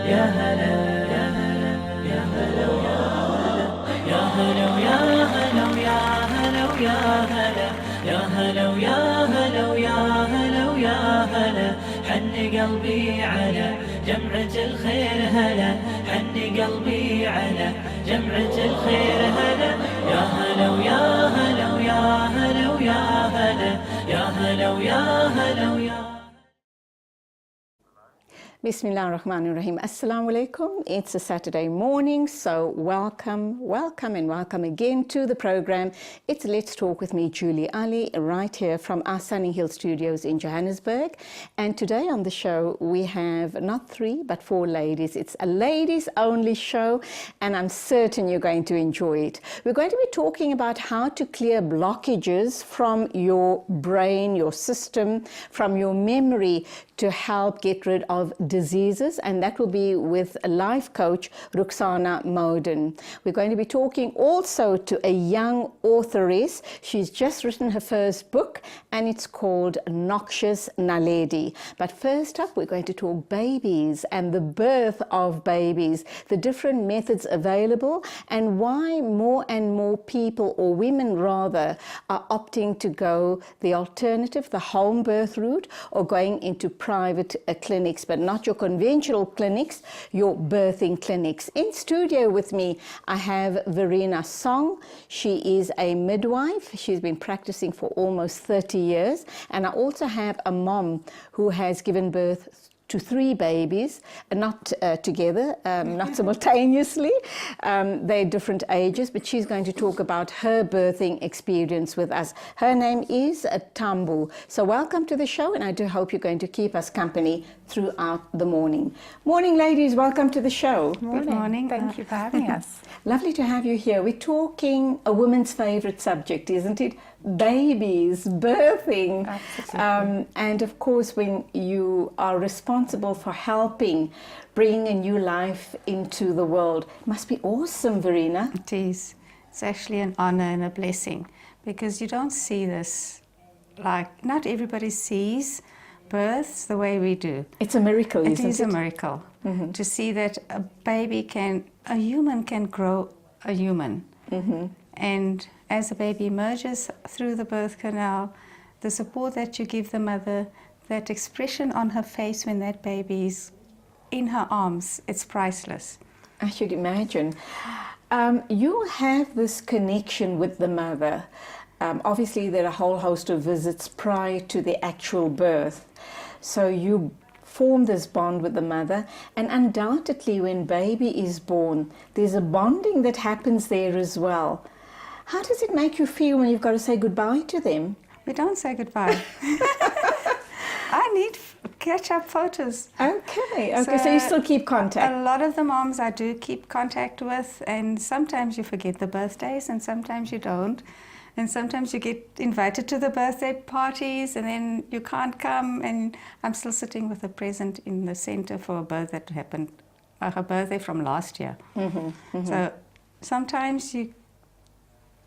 يا هلا يا هلا يا هلا يا هلا يا هلا يا هلا يا هلا يا هلا يا هلا يا هلا يا هلا حن قلبي على جمعة الخير هلا حن قلبي على جمعة الخير هلا يا هلا ويا هلا ويا هلا ويا هلا يا هلا ويا هلا ويا Bismillah ar-Rahman ar-Rahim. Assalamu alaikum. It's a Saturday morning, so welcome and welcome again to the program. It's Let's Talk with me, Julie Alli, right here from our Sunny Hill studios in Johannesburg. And today on the show, we have not 3, but 4 ladies. It's a ladies only show, and I'm certain you're going to enjoy it. We're going to be talking about how to clear blockages from your brain, your system, from your memory, to help get rid of diseases, and that will be with a life coach, Ruxana Moden. We're going to be talking also to a young authoress. She's just written her first book, and it's called Noxious Naledi. But first up, we're going to talk babies and the birth of babies, the different methods available, and why more and more people, or women rather, are opting to go the alternative, the home birth route, or going into private clinics, but not your conventional clinics, your birthing clinics. In studio with me, I have Verena Song. She is a midwife. She's been practicing for almost 30 years. And I also have a mom who has given birth to 3 babies, not together, not simultaneously. They're different ages, but she's going to talk about her birthing experience with us. Her name is Tambu. So welcome to the show, and I do hope you're going to keep us company throughout the morning. Morning, ladies. Welcome to the show. Good morning. Thank you for having us. Lovely to have you here. We're talking a woman's favorite subject, isn't it? Babies, birthing. Absolutely. And of course, when you are responsible for helping bring a new life into the world, it must be awesome, Verena. It is. It's actually an honor and a blessing, because you don't see this, like, not everybody sees births the way we do. It's a miracle, isn't it? It is a miracle to see that a human can grow a human. And as a baby emerges through the birth canal, the support that you give the mother, that expression on her face when that baby is in her arms, it's priceless. I should imagine. You have this connection with the mother. Obviously, there are a whole host of visits prior to the actual birth. So you form this bond with the mother, and undoubtedly when baby is born, there's a bonding that happens there as well. How does it make you feel when you've got to say goodbye to them? We don't say goodbye. I need catch-up photos. Okay, so you still keep contact? A lot of the moms I do keep contact with, and sometimes you forget the birthdays and sometimes you don't. And sometimes you get invited to the birthday parties and then you can't come, and I'm still sitting with a present in the center for a birth that happened, her birthday from last year. So sometimes you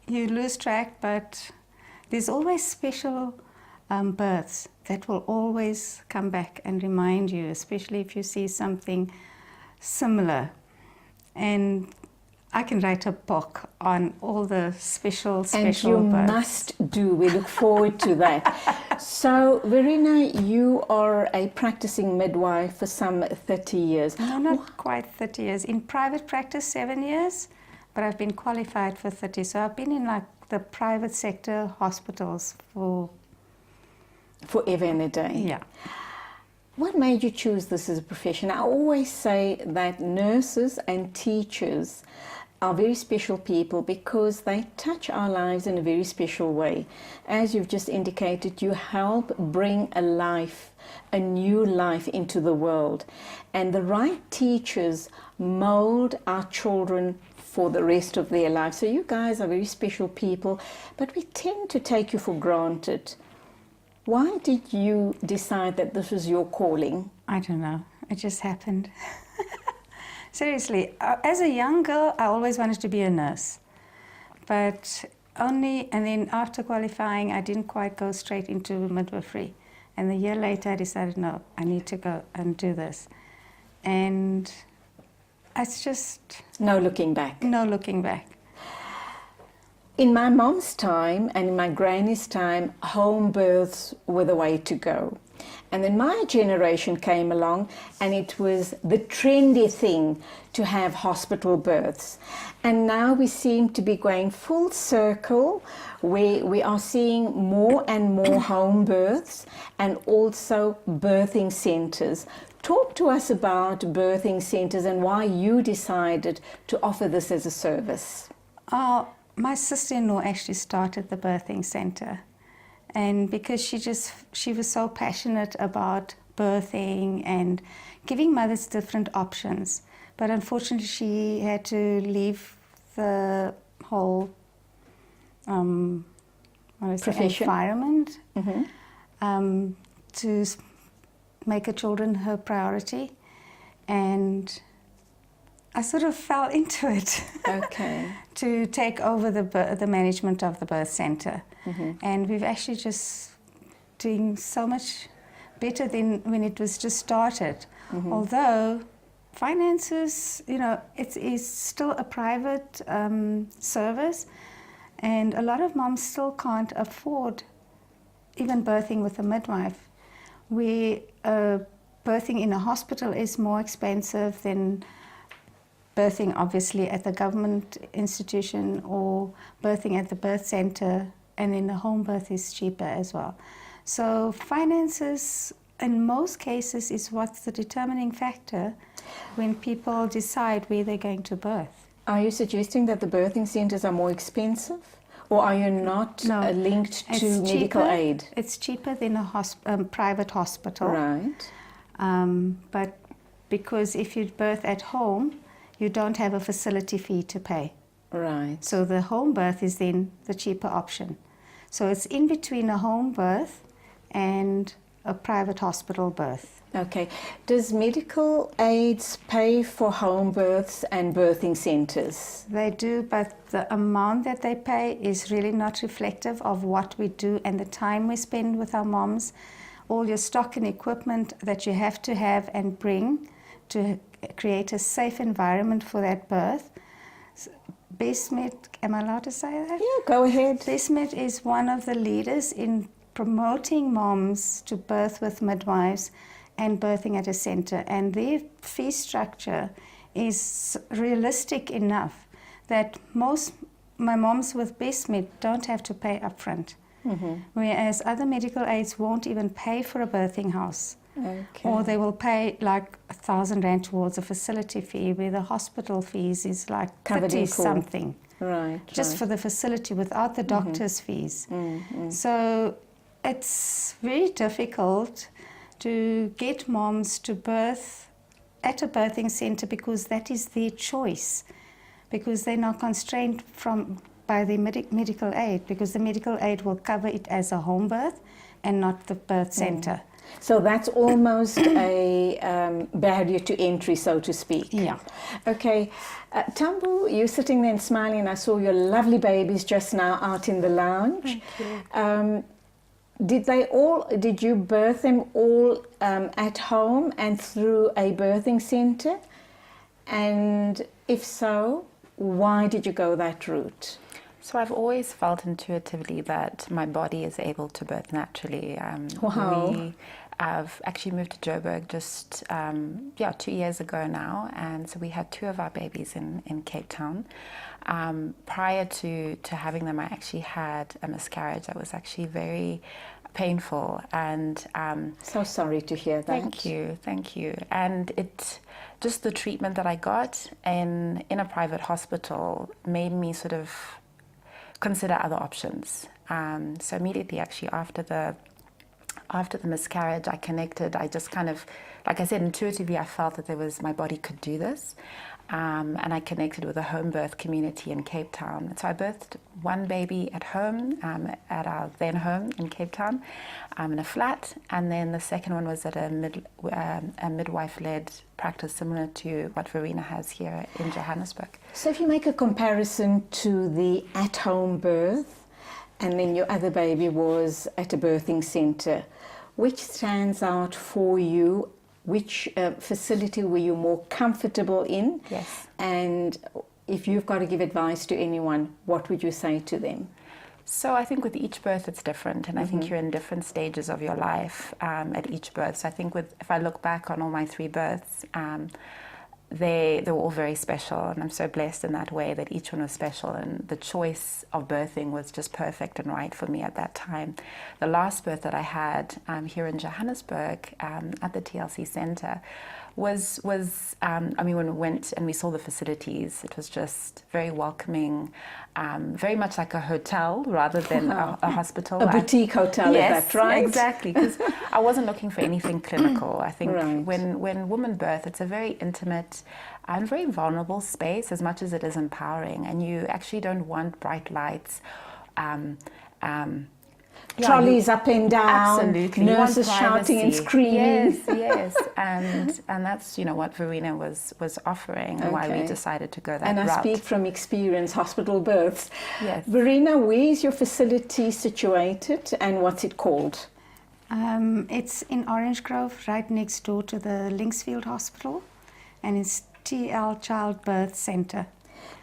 lose track, but there's always special births that will always come back and remind you, especially if you see something similar. And I can write a book on all the special births. And you must do. We look forward to that. So, Verena, you are a practicing midwife for some 30 years. No, not quite 30 years. In private practice, 7 years, but I've been qualified for 30. So I've been in like the private sector hospitals for forever and a day. Yeah. What made you choose this as a profession? I always say that nurses and teachers are very special people because they touch our lives in a very special way. As you've just indicated, you help bring a life, a new life into the world. And the right teachers mold our children for the rest of their lives. So you guys are very special people, but we tend to take you for granted. Why did you decide that this was your calling? I don't know. It just happened. Seriously, as a young girl, I always wanted to be a nurse. But and then after qualifying, I didn't quite go straight into midwifery. And a year later, I decided, no, I need to go and do this. and it's just No looking back. no looking back. In my mom's time and in my granny's time, home births were the way to go. And then my generation came along and it was the trendy thing to have hospital births. And now we seem to be going full circle where we are seeing more and more home births and also birthing centres. Talk to us about birthing centres and why you decided to offer this as a service. My sister-in-law actually started the birthing centre, and because she was so passionate about birthing and giving mothers different options, but unfortunately she had to leave the whole environment to make her children her priority, and I sort of fell into it. Okay. To take over the management of the birth centre. And we've actually just doing so much better than when it was just started. Although finances, it is still a private service, and a lot of moms still can't afford even birthing with a midwife. Birthing in a hospital is more expensive than birthing obviously at the government institution or birthing at the birth centre, and then the home birth is cheaper as well. So finances in most cases is what's the determining factor when people decide where they're going to birth. Are you suggesting that the birthing centres are more expensive, or are you not linked to medical aid? It's cheaper than a private hospital. Right. But because if you birth at home, you don't have a facility fee to pay. Right. So the home birth is then the cheaper option. So it's in between a home birth and a private hospital birth. Okay. Does medical aids pay for home births and birthing centres? They do, but the amount that they pay is really not reflective of what we do and the time we spend with our moms. All your stock and equipment that you have to have and bring to create a safe environment for that birth. BestMed, am I allowed to say that? Yeah, go ahead. BestMed is one of the leaders in promoting moms to birth with midwives and birthing at a centre, and their fee structure is realistic enough that my moms with BestMed don't have to pay upfront, whereas other medical aids won't even pay for a birthing house. Okay. Or they will pay like 1,000 rand towards a facility fee, where the hospital fees is like 30 something. Right. Just for the facility without the doctor's fees. So it's very difficult to get moms to birth at a birthing centre because that is their choice, because they're not constrained by the medical aid, because the medical aid will cover it as a home birth and not the birth centre. So that's almost a barrier to entry, so to speak. Yeah. Okay. Tambu, you're sitting there and smiling. I saw your lovely babies just now out in the lounge. Thank you. Did you birth them all at home and through a birthing centre? And if so, why did you go that route? So I've always felt intuitively that my body is able to birth naturally. Wow. I've actually moved to Joburg just 2 years ago now, and so we had 2 of our babies in Cape Town. Prior to having them, I actually had a miscarriage that was actually very painful, and so sorry to hear that. Thank you. And just the treatment that I got in a private hospital made me sort of consider other options. So immediately, actually, after the miscarriage, I connected. I just kind of, like I said, intuitively, I felt that my body could do this. And I connected with a home birth community in Cape Town. So I birthed one baby at home, at our then home in Cape Town, in a flat, and then the second one was at a midwife-led practice similar to what Verena has here in Johannesburg. So if you make a comparison to the at-home birth, and then your other baby was at a birthing centre, which stands out for you which facility were you more comfortable in? Yes. And if you've got to give advice to anyone, what would you say to them? So I think with each birth it's different, and I think you're in different stages of your life at each birth. So I think if I look back on all my 3 births, they were all very special, and I'm so blessed in that way that each one was special, and the choice of birthing was just perfect and right for me at that time. The last birth that I had here in Johannesburg at the TLC Centre was I mean, when we went and we saw the facilities, it was just very welcoming, very much like a hotel rather than a hospital. A boutique hotel, yes, is that right? Exactly, because I wasn't looking for anything clinical. I think Right. when women birth, it's a very intimate and very vulnerable space as much as it is empowering, and you actually don't want bright lights. Trolleys up and down, absolutely. nurses shouting and screaming. Yes, and that's what Verena was offering, and why we Okay. decided to go that And route. I speak from experience, hospital births. Yes. Verena, where is your facility situated and what's it called? It's in Orange Grove, right next door to the Linksfield Hospital, and it's TL Childbirth Centre.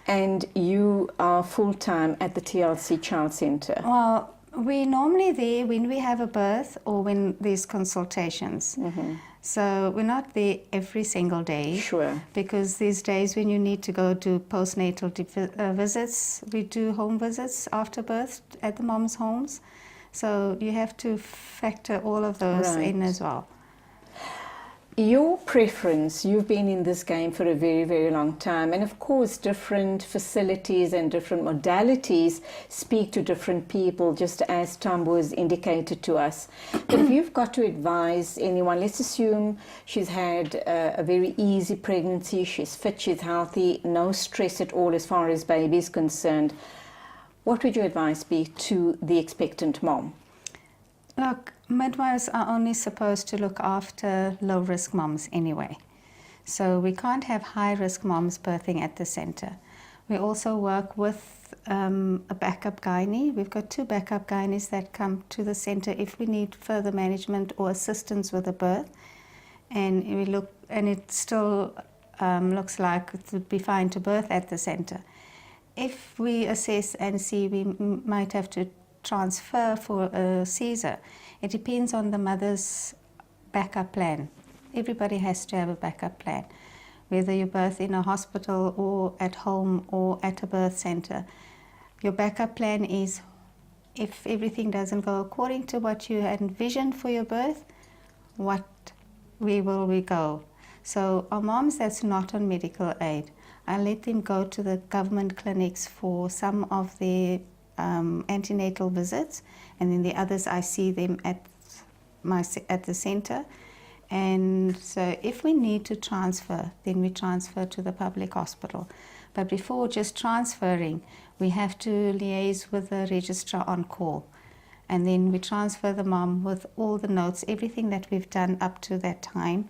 And you are full-time at the TLC Child Centre. Well, we're normally there when we have a birth or when there's consultations. So we're not there every single day. Sure. Because there's days when you need to go do postnatal visits. We do home visits after birth at the mom's homes. So you have to factor all of those in Right. as well. Your preference, you've been in this game for a very, very long time, and of course different facilities and different modalities speak to different people, just as Tambo has indicated to us. But if you've got to advise anyone, let's assume she's had a very easy pregnancy, she's fit, she's healthy, no stress at all as far as baby is concerned, what would your advice be to the expectant mom? Look, midwives are only supposed to look after low-risk moms anyway. So we can't have high-risk moms birthing at the centre. We also work with a backup gynae. We've got 2 backup gynaes that come to the centre if we need further management or assistance with the birth. And it still looks like it would be fine to birth at the centre. If we assess and see we might have to transfer for a Caesar, it depends on the mother's backup plan. Everybody has to have a backup plan, whether you birth in a hospital or at home or at a birth centre. Your backup plan is, if everything doesn't go according to what you had envisioned for your birth, where will we go? So our moms that's not on medical aid, I let them go to the government clinics for some of their antenatal visits, and then the others I see them at the centre. And so if we need to transfer, then we transfer to the public hospital. But before just transferring, we have to liaise with the registrar on call, and then we transfer the mom with all the notes, everything that we've done up to that time,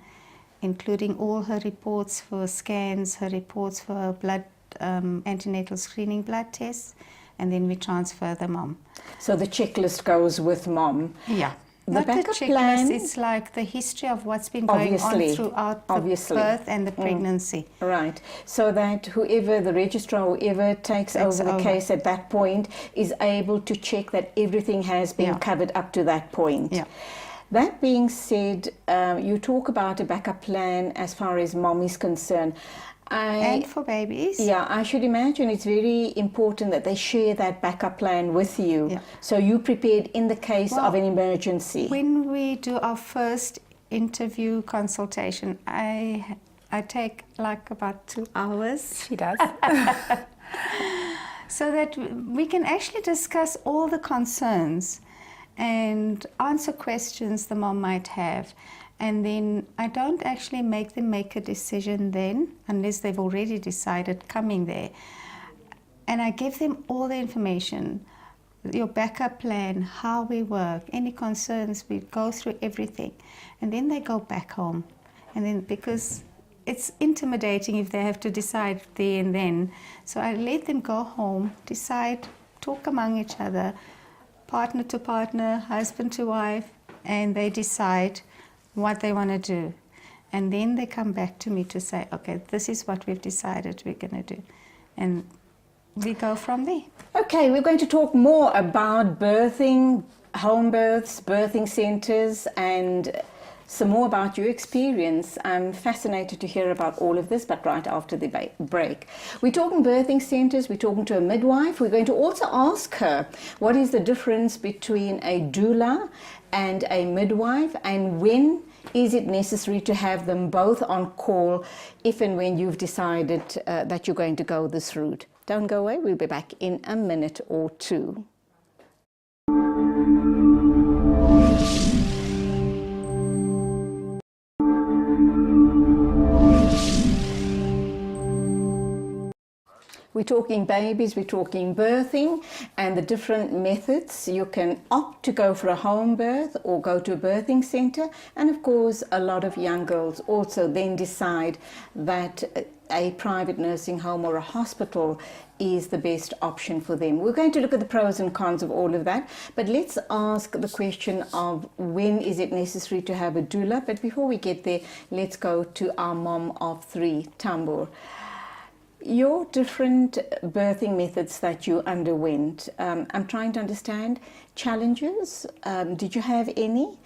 including all her reports for scans, her reports for blood antenatal screening blood tests, and then we transfer the mom. So the checklist goes with mom. Yeah. The Not the backup checklist, plan- it's like the history of what's been going Obviously. on throughout the Obviously. birth and the pregnancy. Right, so that whoever, the registrar, whoever takes over the case at that point is able to check that everything has been Yeah. covered up to that point. Yeah. That being said, you talk about a backup plan as far as mom is concerned. And for babies. Yeah, I should imagine it's very important that they share that backup plan with you. Yeah. So you prepared in the case Well, of an emergency. When we do our first interview consultation, I take like about 2 hours, She does. so that we can actually discuss all the concerns and answer questions the mom might have. And then I don't actually make them make a decision then, unless they've already decided coming there. And I give them all the information, your backup plan, how we work, any concerns, we go through everything. And then they go back home. And then, because it's intimidating if they have to decide there and then. So I let them go home, decide, talk among each other, partner to partner, husband to wife, and they decide what they want to do. And then they come back to me to say, okay, this is what we've decided we're going to do. And we go from there. Okay, we're going to talk more about birthing, home births, birthing centres, and some more about your experience. I'm fascinated to hear about all of this, but right after the break. We're talking birthing centres, we're talking to a midwife. We're going to also ask her what is the difference between a doula and a midwife, and when is it necessary to have them both on call if and when you've decided that you're going to go this route. Don't go away, we'll be back in a minute or two. We're talking babies, we're talking birthing and the different methods. You can opt to go for a home birth or go to a birthing centre. And of course, a lot of young girls also then decide that a private nursing home or a hospital is the best option for them. We're going to look at the pros and cons of all of that, but let's ask the question of when is it necessary to have a doula. But before we get there, let's go to our mom of three, Tambor. Your different birthing methods that you underwent, I'm trying to understand challenges. Did you have any?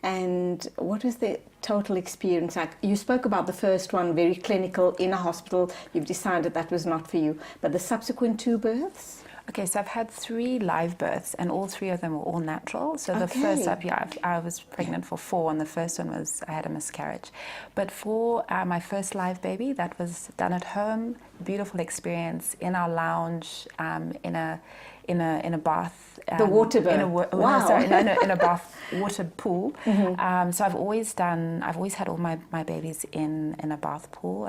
And what was the total experience like? You spoke about the first one, very clinical, in a hospital. You've decided that was not for you. But the subsequent two births? Okay, so I've had 3 live births, and all 3 of them were all natural. So the first up, I was pregnant for 4, and the first one was I had a miscarriage. But for my first live baby, that was done at home. Beautiful experience in our lounge, in a bath. The water birth. In a bath water pool. Mm-hmm. So I've always had all my babies in a bath pool.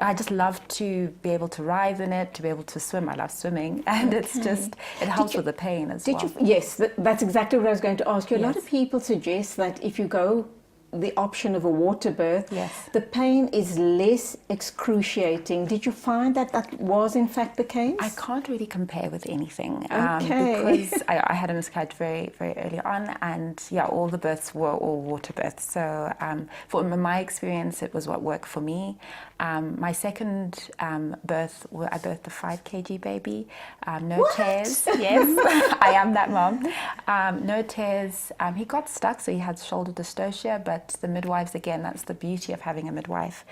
I just love to be able to rise in it, to be able to swim. I love swimming, and it helps with the pain as well. Yes, that's exactly what I was going to ask you. A Yes. lot of people suggest that if you go the option of a water birth, Yes. the pain is less excruciating. Did you find that that was in fact the case? I can't really compare with anything Okay. because I had a miscarriage very, very early on, and all the births were all water births. So for my experience, it was what worked for me. My second birth, I birthed a 5 kg baby, no tears. Yes, I am that mom. No tears. He got stuck, so he had shoulder dystocia, but the midwives, again, that's the beauty of having a midwife,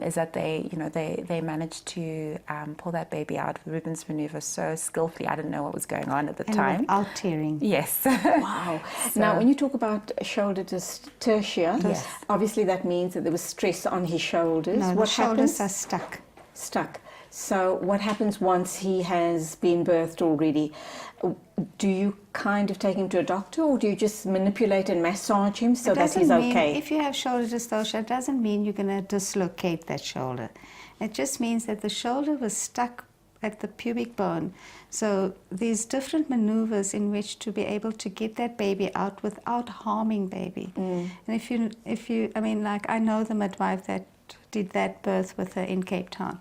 is that they managed to pull that baby out with Rubens maneuver so skillfully. I didn't know what was going on at the time. Without tearing. Yes. Wow. Now, when you talk about shoulder dystocia, Yes. obviously that means that there was stress on his shoulders. No, What the shoulders happens? are stuck. Stuck. So what happens once he has been birthed already? Do you kind of take him to a doctor, or do you just manipulate and massage him so that he's okay? If you have shoulder dystocia, it doesn't mean you're going to dislocate that shoulder. It just means that the shoulder was stuck at the pubic bone. So there's different maneuvers in which to be able to get that baby out without harming baby. And if you, I know the midwife that did that birth with her in Cape Town,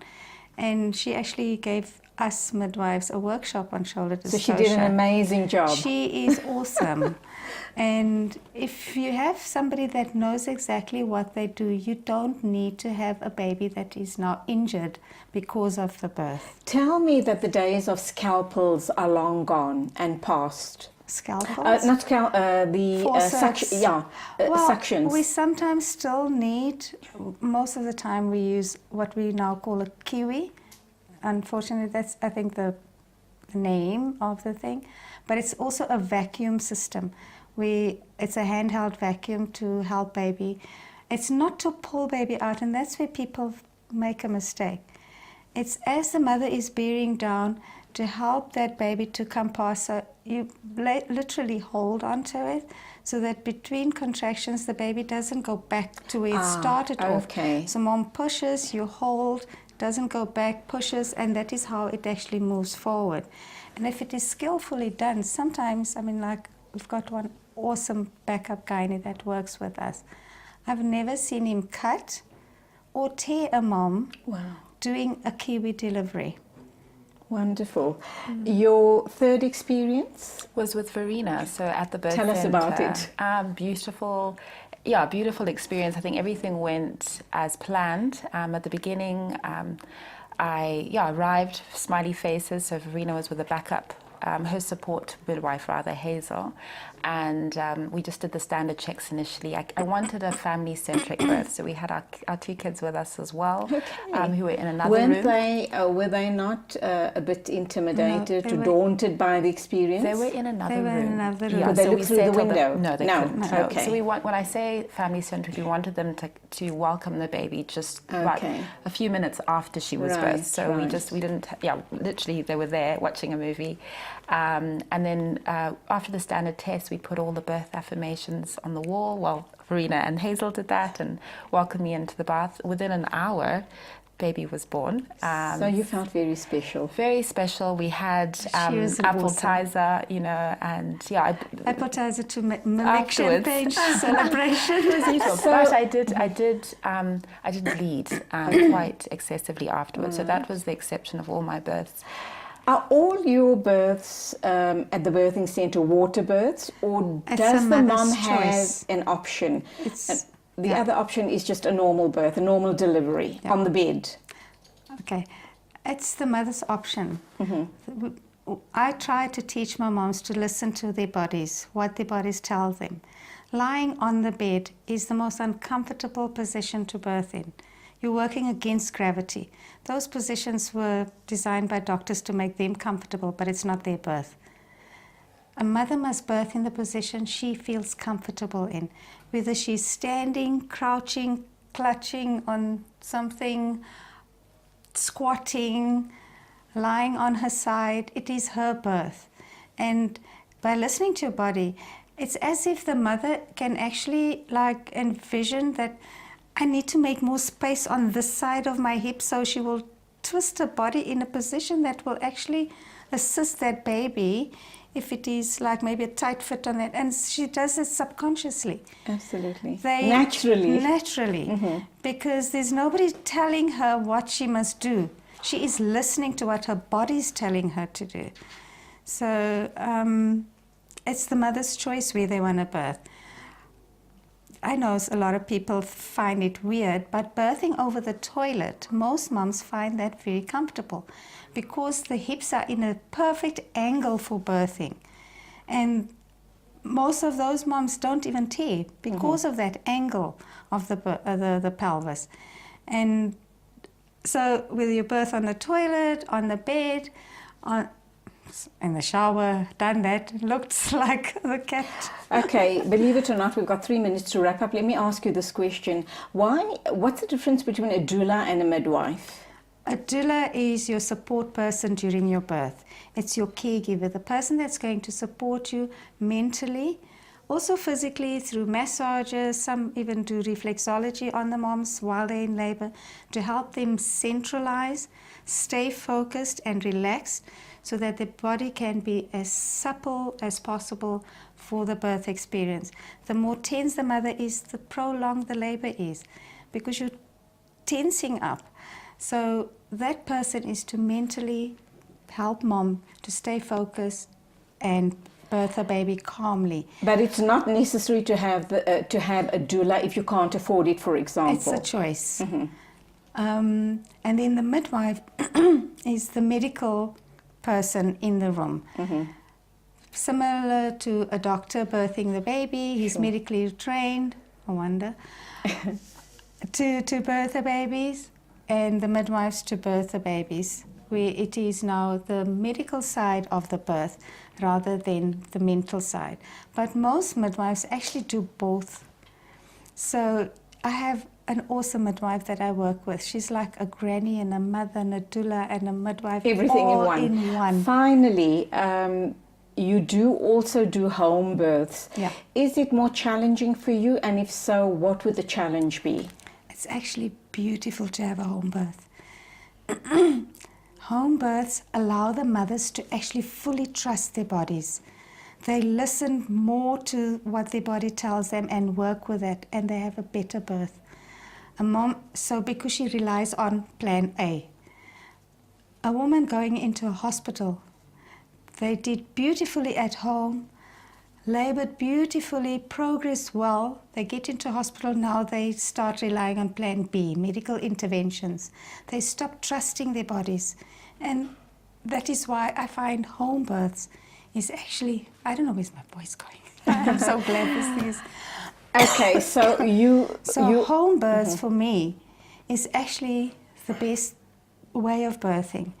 and she actually gave us midwives a workshop on shoulder dystocia. So she did an amazing job. She is awesome. And if you have somebody that knows exactly what they do, you don't need to have a baby that is now injured because of the birth. Tell me that the days of scalpels are long gone and past. Scalpels? Not the Forceps. suctions. We sometimes still need, most of the time we use what we now call a kiwi. Unfortunately, that's, I think, the name of the thing. But it's also a vacuum system. It's a handheld vacuum to help baby. It's not to pull baby out, and that's where people make a mistake. It's as the mother is bearing down to help that baby to come past. So you literally hold onto it so that between contractions the baby doesn't go back to where it started off. Okay. So mom pushes, you hold, doesn't go back, pushes, and that is how it actually moves forward. And if it is skillfully done, sometimes, we've got one awesome backup gynae that works with us. I've never seen him cut or tear a mom doing a kiwi delivery. Wonderful. Your third experience? Was with Verena, so at the birth Tell us center. about it. Beautiful. yeah, beautiful experience. I think everything went as planned. At the beginning, I arrived, smiley faces. So Verena was with a backup, her support midwife rather, Hazel, and we just did the standard checks initially. I wanted a family-centric birth, so we had our 2 kids with us as well, who were in another room. Were they not a bit intimidated, No, daunted by the experience? They were in another room. Yeah, could they look through the window? No, they couldn't. No. Okay. So when I say family-centric, we wanted them to welcome the baby just about a few minutes after she was birthed. So we didn't, literally they were there watching a movie. And then after the standard test, we put all the birth affirmations on the wall. Well, Verena and Hazel did that and welcomed me into the bath. Within an hour, baby was born. So you felt very special. Very special. We had appetizer, you know, and appetizer to make champagne celebration. But I did bleed quite excessively afterwards. So that was the exception of all my births. Are all your births at the birthing centre water births, or does the mom have an option? The other option is just a normal birth, a normal delivery on the bed. Okay, it's the mother's option. I try to teach my moms to listen to their bodies, what their bodies tell them. Lying on the bed is the most uncomfortable position to birth in. You're working against gravity. Those positions were designed by doctors to make them comfortable, but it's not their birth. A mother must birth in the position she feels comfortable in, whether she's standing, crouching, clutching on something, squatting, lying on her side. It is her birth. And by listening to your body, it's as if the mother can actually envision that I need to make more space on this side of my hip, so she will twist her body in a position that will actually assist that baby if it is maybe a tight fit on that. And she does it subconsciously. Absolutely. Naturally. Because there's nobody telling her what she must do. She is listening to what her body is telling her to do. So it's the mother's choice where they want to birth. I know a lot of people find it weird, but birthing over the toilet, most moms find that very comfortable because the hips are in a perfect angle for birthing. And most of those moms don't even tear because of that angle of the pelvis. And so whether you birth on the toilet, on the bed, in the shower, done that, looked like the cat. Okay, believe it or not, we've got 3 minutes to wrap up. Let me ask you this question. What's the difference between a doula and a midwife? A doula is your support person during your birth. It's your caregiver, the person that's going to support you mentally, also physically through massages. Some even do reflexology on the moms while they're in labor to help them centralize, stay focused and relaxed, so that the body can be as supple as possible for the birth experience. The more tense the mother is, the prolonged the labor is, because you're tensing up. So that person is to mentally help mom to stay focused and birth a baby calmly. But it's not necessary to have a doula if you can't afford it, for example. It's a choice. And then the midwife is the medical person in the room. Similar to a doctor birthing the baby, he's medically trained, I wonder, to birth the babies, and the midwives to birth the babies, where it is now the medical side of the birth rather than the mental side. But most midwives actually do both. So I have an awesome midwife that I work with. She's like a granny and a mother and a doula and a midwife. Everything all in one. in one. Finally, you do also do home births. Yeah. Is it more challenging for you? And if so, what would the challenge be? It's actually beautiful to have a home birth. Home births allow the mothers to actually fully trust their bodies. They listen more to what their body tells them and work with it, and they have a better birth. A mom, so because she relies on plan A. A woman going into a hospital, they did beautifully at home. labored beautifully, progressed well. They get into hospital now, they start relying on plan B, medical interventions. They stop trusting their bodies. And that is why I find home births is actually, I don't know where's my voice going. I'm so glad this is. Okay, so home births for me is actually the best way of birthing,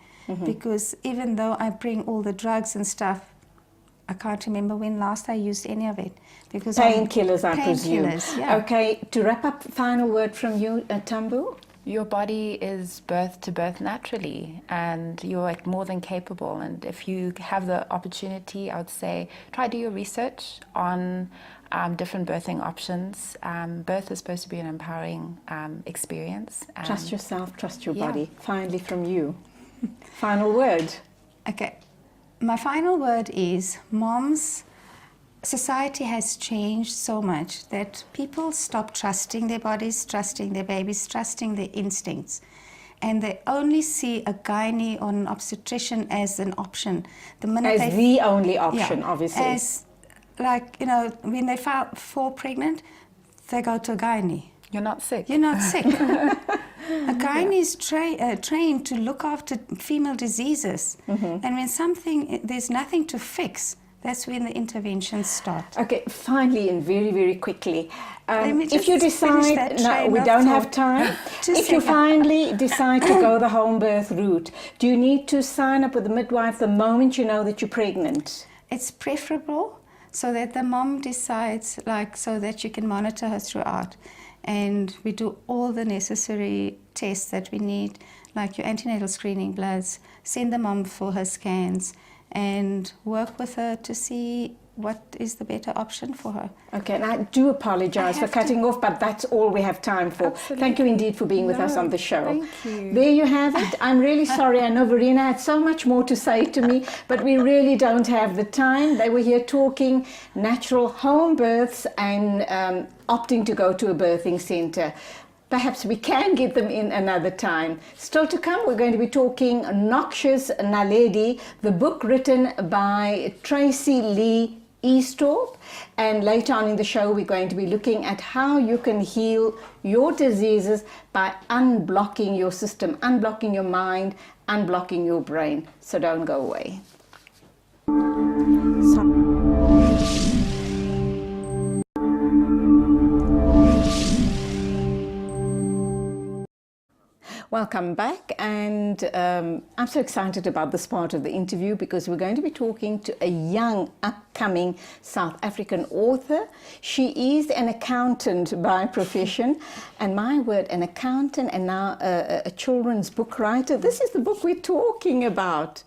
because even though I bring all the drugs and stuff, I can't remember when last I used any of it. Because painkillers, I presume. Painkillers, yeah. Okay, to wrap up, final word from you, Tambu? Your body is birth to birth naturally, and you're like more than capable. And if you have the opportunity, I would say try do your research on different birthing options. Birth is supposed to be an empowering experience. Trust yourself, trust your body. Finally, from you, final word. Okay, my final word is, moms, society has changed so much that people stop trusting their bodies, trusting their babies, trusting their instincts. And they only see a gynae or an obstetrician as an option. The minute as the only option, obviously. As, like, you know, when they fall pregnant, they go to a gynae. You're not sick. You're not sick. A gynae is trained to look after female diseases. And when there's nothing to fix, that's when the interventions start. Okay, finally and very, very quickly. If you decide, no, we don't have time. If you finally decide to go the home birth route, do you need to sign up with the midwife the moment you know that you're pregnant? It's preferable so that the mom decides, like, so that you can monitor her throughout. And we do all the necessary tests that we need, like your antenatal screening bloods, send the mom for her scans, and work with her to see what is the better option for her. Okay, and I do apologize for cutting off, but that's all we have time for. Absolutely. Thank you indeed for being with us on the show. Thank you. There you have it. I'm really sorry. I know Verena had so much more to say to me, but we really don't have the time. They were here talking natural home births and opting to go to a birthing centre. Perhaps we can get them in another time. Still to come, we're going to be talking Noxious Naledi, the book written by Tracy Lee Eastorp. And later on in the show, we're going to be looking at how you can heal your diseases by unblocking your system, unblocking your mind, unblocking your brain. So don't go away. Welcome back, and I'm so excited about this part of the interview because we're going to be talking to a young, upcoming South African author. She is an accountant by profession, and my word, an accountant and now a children's book writer. This is the book we're talking about.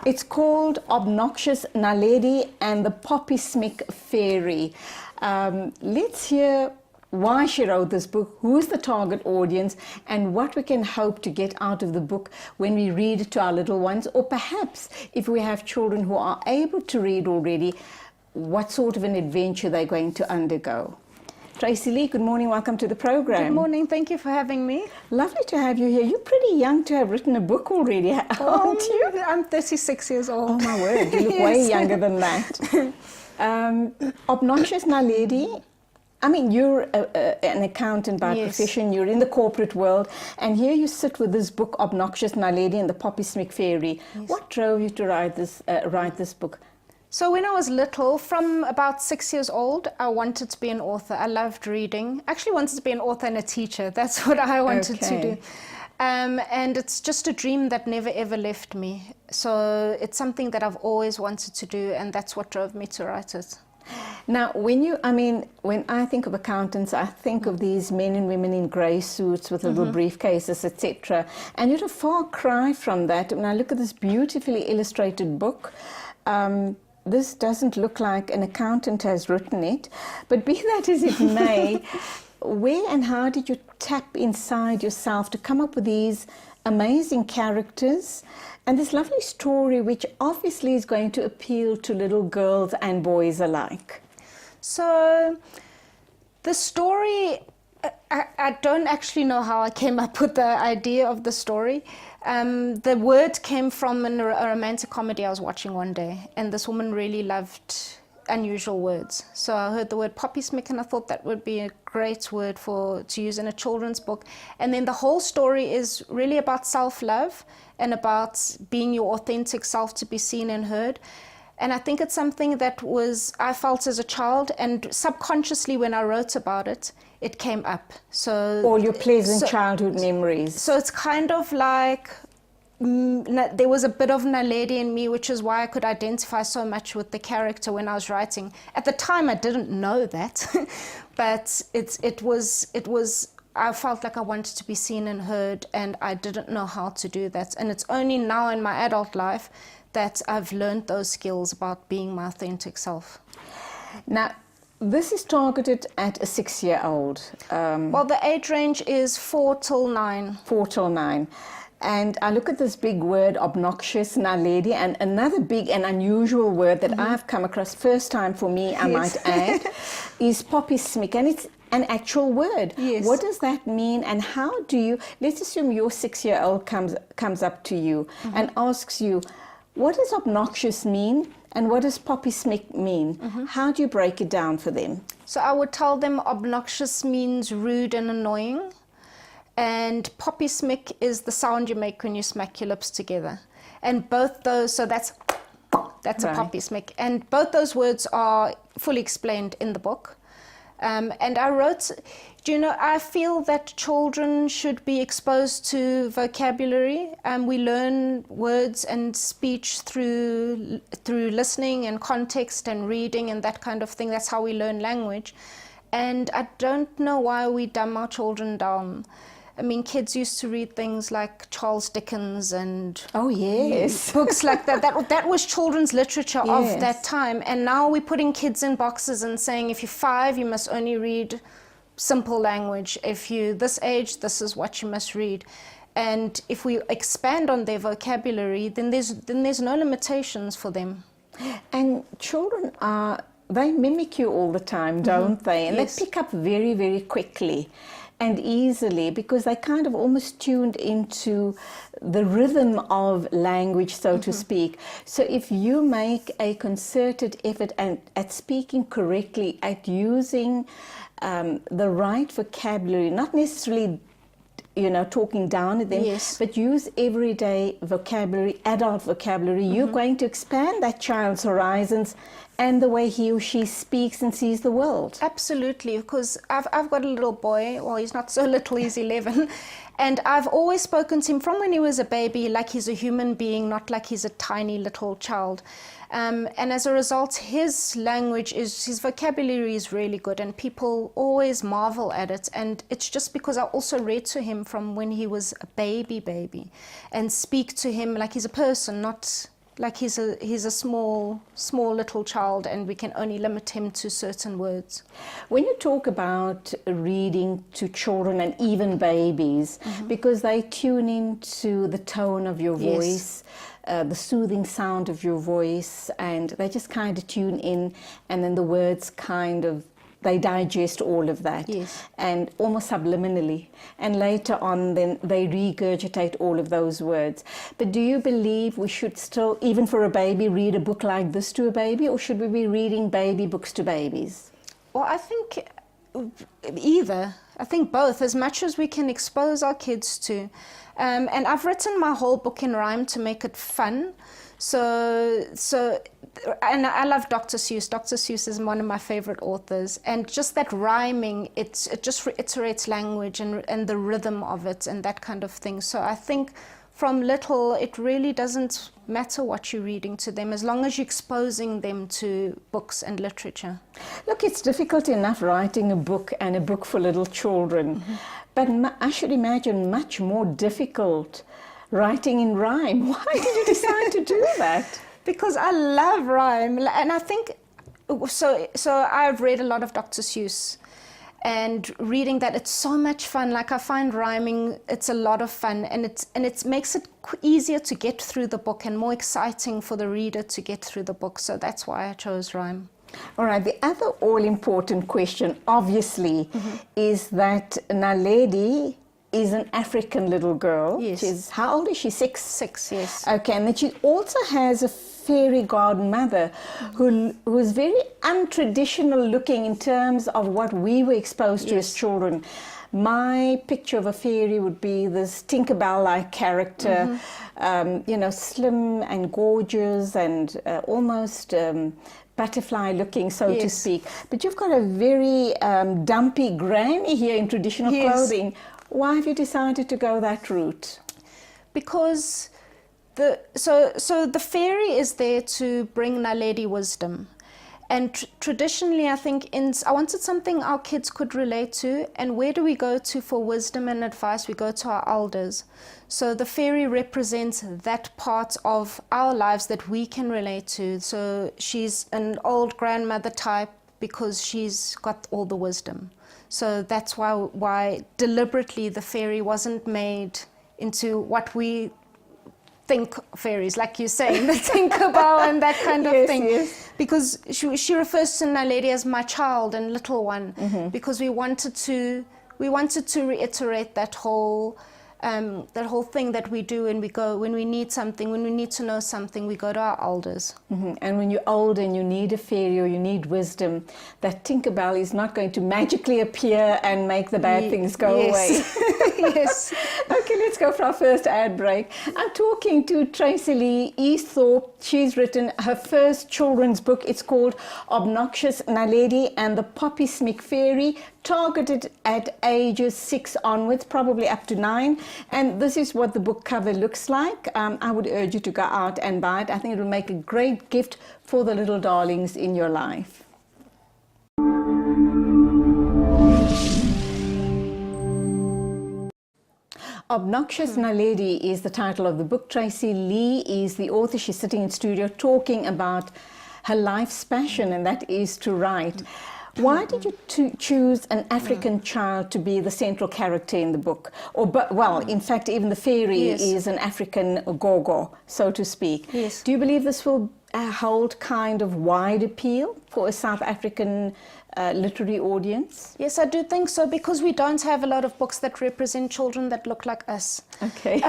It's called Obnoxious Naledi and the Poppy Smick Fairy. Let's hear why she wrote this book, who's the target audience, and what we can hope to get out of the book when we read it to our little ones, or perhaps if we have children who are able to read already, what sort of an adventure they're going to undergo. Tracy Lee, good morning, welcome to the program. Good morning, thank you for having me. Lovely to have you here. You're pretty young to have written a book already, aren't you? I'm 36 years old. Oh my word, you look way younger than that. Obnoxious Naledi, I mean, you're an accountant by profession, you're in the corporate world, and here you sit with this book, Obnoxious Naledi and the Poppy Smick Fairy. Yes. What drove you to write this book? So when I was little, from about 6 years old, I wanted to be an author. I loved reading. I actually wanted to be an author and a teacher. That's what I wanted to do. And it's just a dream that never ever left me. So it's something that I've always wanted to do, and that's what drove me to write it. Now, when I think of accountants, I think of these men and women in grey suits with little briefcases, etc. And you're a far cry from that. When I look at this beautifully illustrated book, this doesn't look like an accountant has written it. But be that as it may, where and how did you tap inside yourself to come up with these amazing characters and this lovely story, which obviously is going to appeal to little girls and boys alike? So the story, I don't actually know how I came up with the idea of the story. The word came from a romantic comedy I was watching one day, and this woman really loved unusual words. So I heard the word poppy smick and I thought that would be a great word to use in a children's book. And then the whole story is really about self-love and about being your authentic self to be seen and heard. And I think it's something that I felt as a child, and subconsciously when I wrote about it, it came up. So all your pleasant childhood memories. So it's kind of like there was a bit of Naledi in me, which is why I could identify so much with the character when I was writing. At the time, I didn't know that, but it was. I felt like I wanted to be seen and heard, and I didn't know how to do that. And it's only now in my adult life that I've learned those skills about being my authentic self. Now, this is targeted at a 6-year-old. Well, the age range is 4 till 9. 4 till 9. And I look at this big word, obnoxious, Naledi, and another big and unusual word that I've come across, first time for me, I might add, is poppy smick. And it's an actual word. Yes. What does that mean, and how do you, let's assume your 6-year-old comes up to you and asks you, what does obnoxious mean and what does poppy smick mean? How do you break it down for them? So I would tell them obnoxious means rude and annoying, and poppy smick is the sound you make when you smack your lips together. And both those, so that's a poppy smick. And both those words are fully explained in the book. And I wrote, I feel that children should be exposed to vocabulary. We learn words and speech through listening and context and reading and that kind of thing. That's how we learn language. And I don't know why we dumb our children down. I mean, kids used to read things like Charles Dickens and books like that. That was children's literature of that time. And now we're putting kids in boxes and saying, if you're 5, you must only read simple language. If you're this age, this is what you must read. And if we expand on their vocabulary, then there's no limitations for them. And children they mimic you all the time, don't they? And they pick up very, very quickly and easily, because they kind of almost tuned into the rhythm of language, so to speak. So if you make a concerted effort at speaking correctly, at using the right vocabulary, not necessarily talking down at them, but use everyday vocabulary, adult vocabulary, you're going to expand that child's horizons and the way he or she speaks and sees the world. Absolutely, because I've got a little boy, well, he's not so little, he's 11, and I've always spoken to him from when he was a baby like he's a human being, not like he's a tiny little child. And as a result, his vocabulary is really good, and people always marvel at it. And it's just because I also read to him from when he was a baby, and speak to him like he's a person, not like he's a small little child, and we can only limit him to certain words. When you talk about reading to children and even babies, because they tune into the tone of your voice, the soothing sound of your voice, and they just kind of tune in, and then the words they digest all of that, and almost subliminally, and later on then they regurgitate all of those words. But do you believe we should still, even for a baby, read a book like this to a baby, or should we be reading baby books to babies? Well, I think either. I think both, as much as we can expose our kids to. And I've written my whole book in rhyme to make it fun. So, and I love Dr. Seuss. Dr. Seuss is one of my favorite authors, and just that rhyming, it just reiterates language and the rhythm of it and that kind of thing. So I think from little, it really doesn't matter what you're reading to them, as long as you're exposing them to books and literature. Look, it's difficult enough writing a book, and a book for little children, but I should imagine much more difficult writing in rhyme. Why did you decide to do that? Because I love rhyme, and I think, so I've read a lot of Dr. Seuss, and reading that, it's so much fun. Like, I find rhyming, it's a lot of fun, and it makes it easier to get through the book and more exciting for the reader to get through the book. So that's why I chose rhyme. All right, the other all-important question, obviously, is that Naledi is an African little girl. Yes. She's, how old is she? 6? 6, yes. Okay, and then she also has a fairy godmother who is very untraditional looking in terms of what we were exposed to as children. My picture of a fairy would be this Tinkerbell-like character, you know, slim and gorgeous and almost butterfly looking, so to speak. But you've got a very dumpy granny here in traditional clothing. Why have you decided to go that route? Because so the fairy is there to bring Naledi wisdom. And traditionally, I think I wanted something our kids could relate to. And where do we go to for wisdom and advice? We go to our elders. So the fairy represents that part of our lives that we can relate to. So she's an old grandmother type because she's got all the wisdom. So that's why deliberately the fairy wasn't made into what we think fairies, like you're saying, the Tinkerbell and that kind of thing. Yes. Because she refers to Naledi as my child and little one, because we wanted to reiterate that whole thing that we do, and we go when we need something, when we need to know something, we go to our elders. And when you're old and you need a fairy or you need wisdom, that Tinkerbell is not going to magically appear and make the bad things go away. Yes. Okay, let's go for our first ad break. I'm talking to Tracy Lee Easthorpe. She's written her first children's book. It's called Obnoxious Naledi and the Poppy Smick Fairy, targeted at ages 6 onwards, probably up to 9. And this is what the book cover looks like. I would urge you to go out and buy it. I think it will make a great gift for the little darlings in your life. Obnoxious Naledi is the title of the book. Tracy Lee is the author. She's sitting in studio talking about her life's passion, and that is to write. Why did you choose an African child to be the central character in the book? Well, in fact, even the fairy is an African gogo, so to speak. Yes. Do you believe this will hold kind of wide appeal for a South African literary audience? Yes, I do think so, because we don't have a lot of books that represent children that look like us. Okay.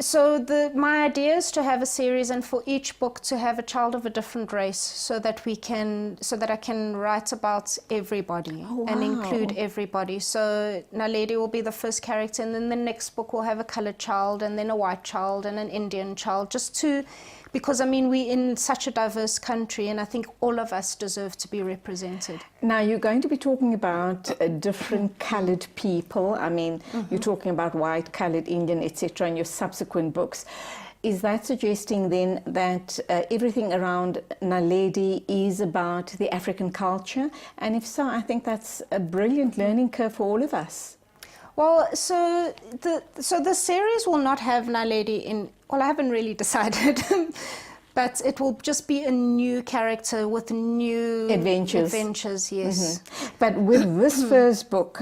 So my idea is to have a series, and for each book to have a child of a different race, so that I can write about everybody and include everybody. So Naledi will be the first character, and then the next book will have a colored child, and then a white child, and an Indian child, because, I mean, we're in such a diverse country, and I think all of us deserve to be represented. Now, you're going to be talking about different coloured people. I mean, you're talking about white, coloured, Indian, etc. in your subsequent books. Is that suggesting then that everything around Naledi is about the African culture? And if so, I think that's a brilliant learning curve for all of us. Well, so the series will not have Naledi in. Well, I haven't really decided, but it will just be a new character with new adventures. Yes. But with this first book,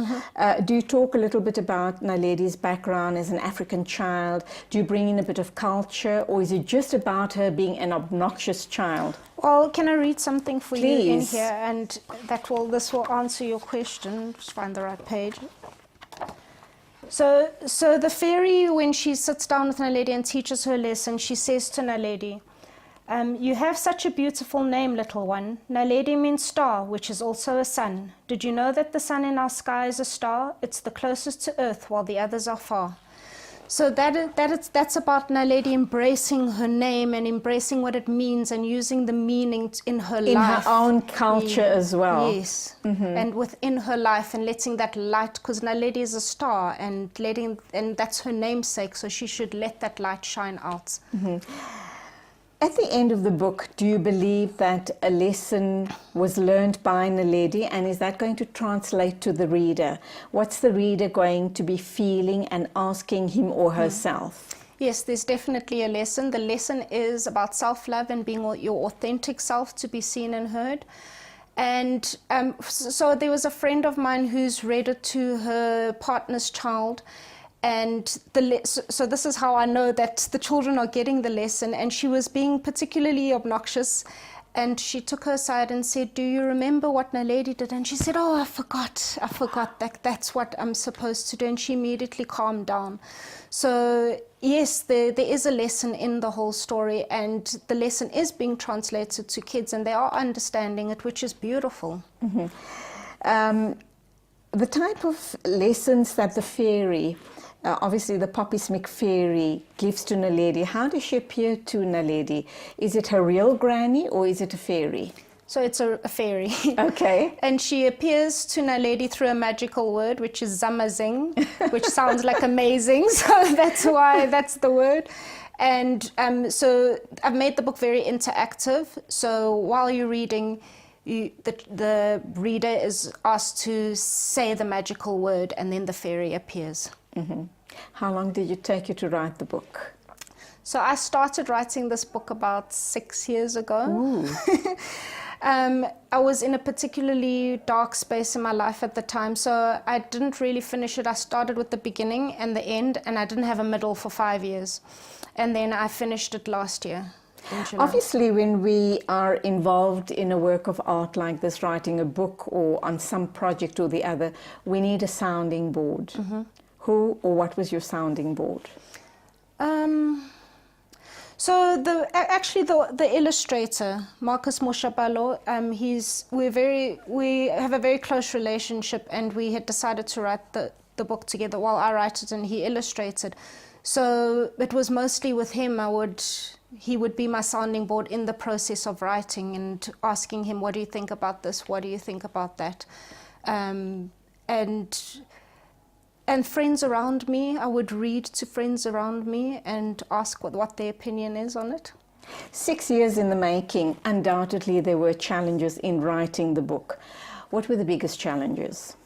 do you talk a little bit about Naledi's background as an African child? Do you bring in a bit of culture, or is it just about her being an obnoxious child? Well, can I read something for you in Please. here, and this will answer your question. Just find the right page. So the fairy, when she sits down with Naledi and teaches her lesson, she says to Naledi, you have such a beautiful name, little one. Naledi means star, which is also a sun. Did you know that the sun in our sky is a star? It's the closest to Earth, while the others are far. So that's about Naledi embracing her name and embracing what it means and using the meaning in her life. In her own culture as well. Yes, and within her life, and letting that light, because Naledi is a star, and that's her namesake, so she should let that light shine out. At the end of the book, do you believe that a lesson was learned by Naledi, and is that going to translate to the reader? What's the reader going to be feeling and asking him or herself? Yes, there's definitely a lesson. The lesson is about self-love and being your authentic self to be seen and heard. And so there was a friend of mine who's read it to her partner's child. And so this is how I know that the children are getting the lesson. And she was being particularly obnoxious. And she took her aside and said, "Do you remember what Naledi did?" And she said, "Oh, I forgot. That's what I'm supposed to do." And she immediately calmed down. So yes, there is a lesson in the whole story, and the lesson is being translated to kids, and they are understanding it, which is beautiful. The type of lessons that the fairy, obviously the Poppy Smick fairy, gives to Naledi, how does she appear to Naledi? Is it her real granny or is it a fairy? So it's a fairy. Okay. And she appears to Naledi through a magical word, which is zamazing, which sounds like amazing. So that's why that's the word. And so I've made the book very interactive. So while you're reading, the reader is asked to say the magical word, and then the fairy appears. How long did it take you to write the book? So I started writing this book about 6 years ago. I was in a particularly dark space in my life at the time, so I didn't really finish it. I started with the beginning and the end, and I didn't have a middle for 5 years. And then I finished it last year. Obviously, when we are involved in a work of art like this, writing a book or on some project or the other, we need a sounding board. Who or what was your sounding board? So the illustrator, Marcus Moshabalo, we have a very close relationship, and we had decided to write the book together while I write it and he illustrated. So it was mostly with him. He would be my sounding board in the process of writing, and asking him, "What do you think about this? What do you think about that?" And friends around me, I would read to friends around me and ask what their opinion is on it. 6 years in the making, undoubtedly there were challenges in writing the book. What were the biggest challenges?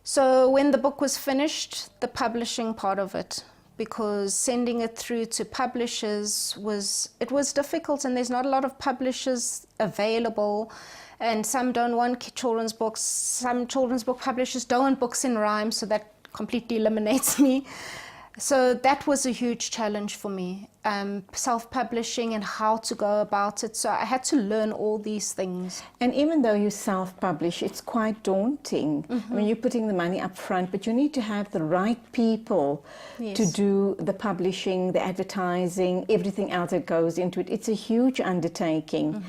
So when the book was finished, the publishing part of it, because sending it through to publishers was difficult, and there's not a lot of publishers available. And some don't want children's books. Some children's book publishers don't want books in rhyme, so that completely eliminates me. So that was a huge challenge for me, self-publishing and how to go about it. So I had to learn all these things. And even though you self-publish, it's quite daunting. I mean, you're putting the money up front, but you need to have the right people to do the publishing, the advertising, everything else that goes into it. It's a huge undertaking.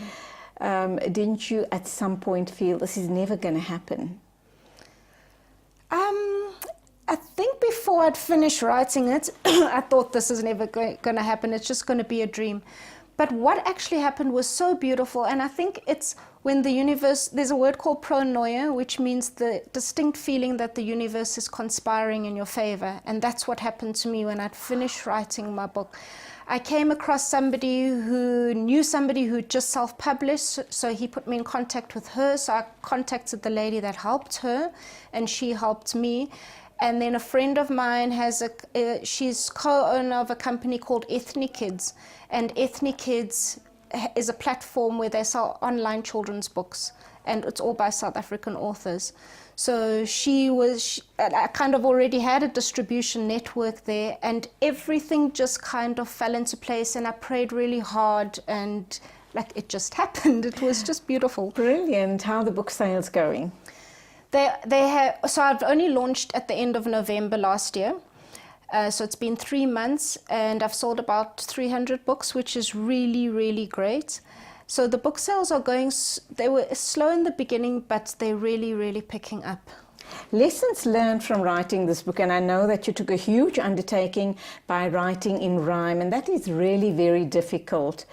Didn't you at some point feel this is never going to happen? I think before I'd finished writing it, I thought this is never going to happen. It's just going to be a dream. But what actually happened was so beautiful. And I think it's when the universe, there's a word called pronoia, which means the distinct feeling that the universe is conspiring in your favor. And that's what happened to me when I'd finished writing my book. I came across somebody who knew somebody who just self-published, so he put me in contact with her. So I contacted the lady that helped her, and she helped me. And then a friend of mine she's co-owner of a company called Ethnic Kids, and Ethnic Kids is a platform where they sell online children's books, and it's all by South African authors. So I kind of already had a distribution network there, and everything just kind of fell into place, and I prayed really hard, and like it just happened. It was just beautiful. Brilliant. How are the book sales going? So I've only launched at the end of November last year. So it's been 3 months, and I've sold about 300 books, which is really, really great. So the book sales are going, they were slow in the beginning, but they're really, really picking up. Lessons learned from writing this book, and I know that you took a huge undertaking by writing in rhyme, and that is really very difficult.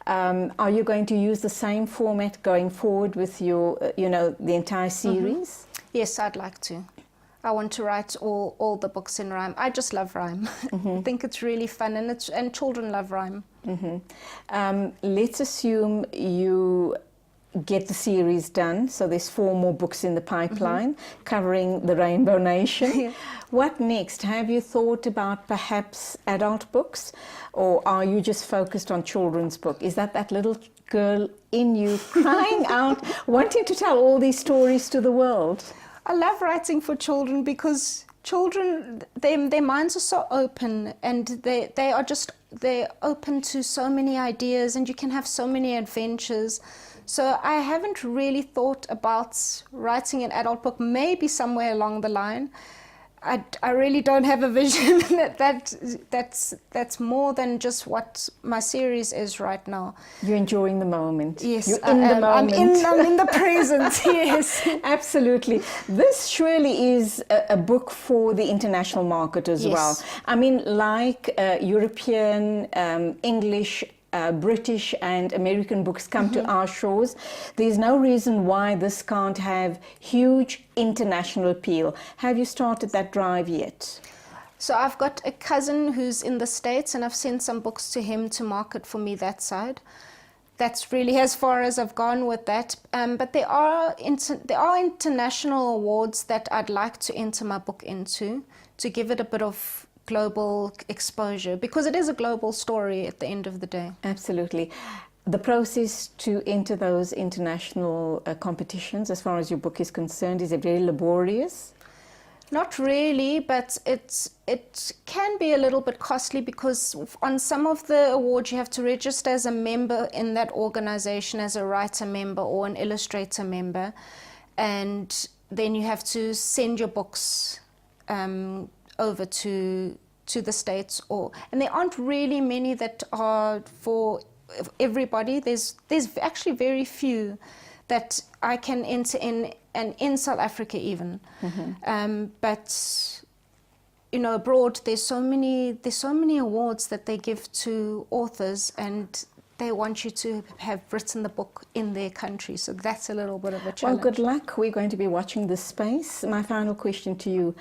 Are you going to use the same format going forward with your, the entire series? Yes, I'd like to. I want to write all the books in rhyme. I just love rhyme. I think it's really fun, and children love rhyme. Let's assume you get the series done, so there's 4 more books in the pipeline covering the Rainbow Nation. What next? Have you thought about perhaps adult books, or are you just focused on children's book? Is that little girl in you crying out, wanting to tell all these stories to the world? I love writing for children because children, their minds are so open, and they're open to so many ideas, and you can have so many adventures. So I haven't really thought about writing an adult book. Maybe somewhere along the line. I really don't have a vision that's more than just what my series is right now. You're enjoying the moment. Yes, You're in the moment. I'm in the present, yes. Absolutely. This surely is a book for the international market as well. I mean, like European, English, British and American books come to our shores, there's no reason why this can't have huge international appeal. Have you started that drive yet? So I've got a cousin who's in the States, and I've sent some books to him to market for me that side. That's really as far as I've gone with that. But there are international awards that I'd like to enter my book into, to give it a bit of global exposure, because it is a global story at the end of the day. Absolutely. The process to enter those international competitions, as far as your book is concerned, is it very laborious? Not really, but it can be a little bit costly, because on some of the awards you have to register as a member in that organization, as a writer member or an illustrator member, and then you have to send your books over to the States, and there aren't really many that are for everybody. There's actually very few that I can enter in, and in South Africa even. But you know, abroad there's so many awards that they give to authors, and they want you to have written the book in their country. So that's a little bit of a challenge. Well, good luck. We're going to be watching this space. My final question to you.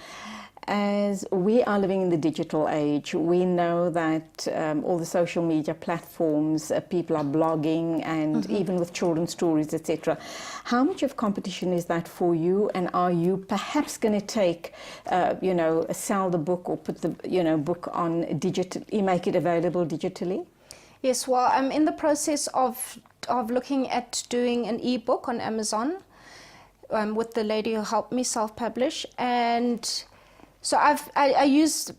As we are living in the digital age, we know that all the social media platforms, people are blogging, and even with children's stories, etc. How much of competition is that for you? And are you perhaps going to take, sell the book, or put the book on digitally, make it available digitally? Yes, well, I'm in the process of looking at doing an ebook on Amazon with the lady who helped me self-publish, and so I use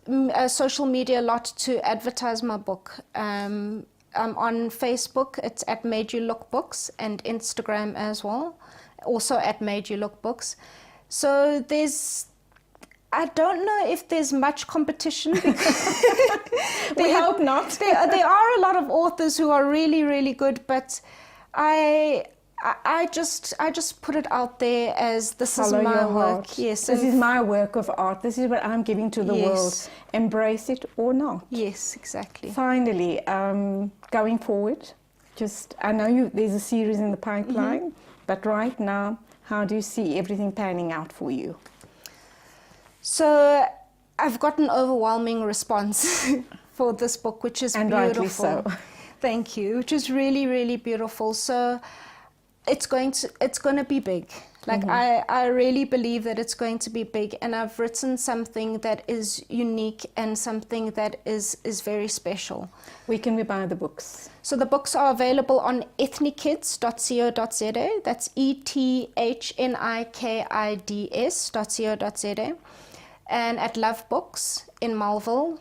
social media a lot to advertise my book. I'm on Facebook, it's at Made You Look Books, and Instagram as well, also at Made You Look Books. So I don't know if there's much competition. We hope not. There are a lot of authors who are really, really good, but I just put it out there as this is my work. Yes, this is my work of art. This is what I'm giving to the world. Embrace it or not. Yes, exactly. Finally, going forward, I know there's a series in the pipeline, but right now, how do you see everything panning out for you? So I've got an overwhelming response for this book, which is and beautiful. Rightly so. Thank you. Which is really, really beautiful. So it's going to be big. Like I really believe that it's going to be big, and I've written something that is unique and something that is very special. Where can we buy the books? So the books are available on ethnikids.co.za. That's ethnikids.co.za. And at Love Books in Melville,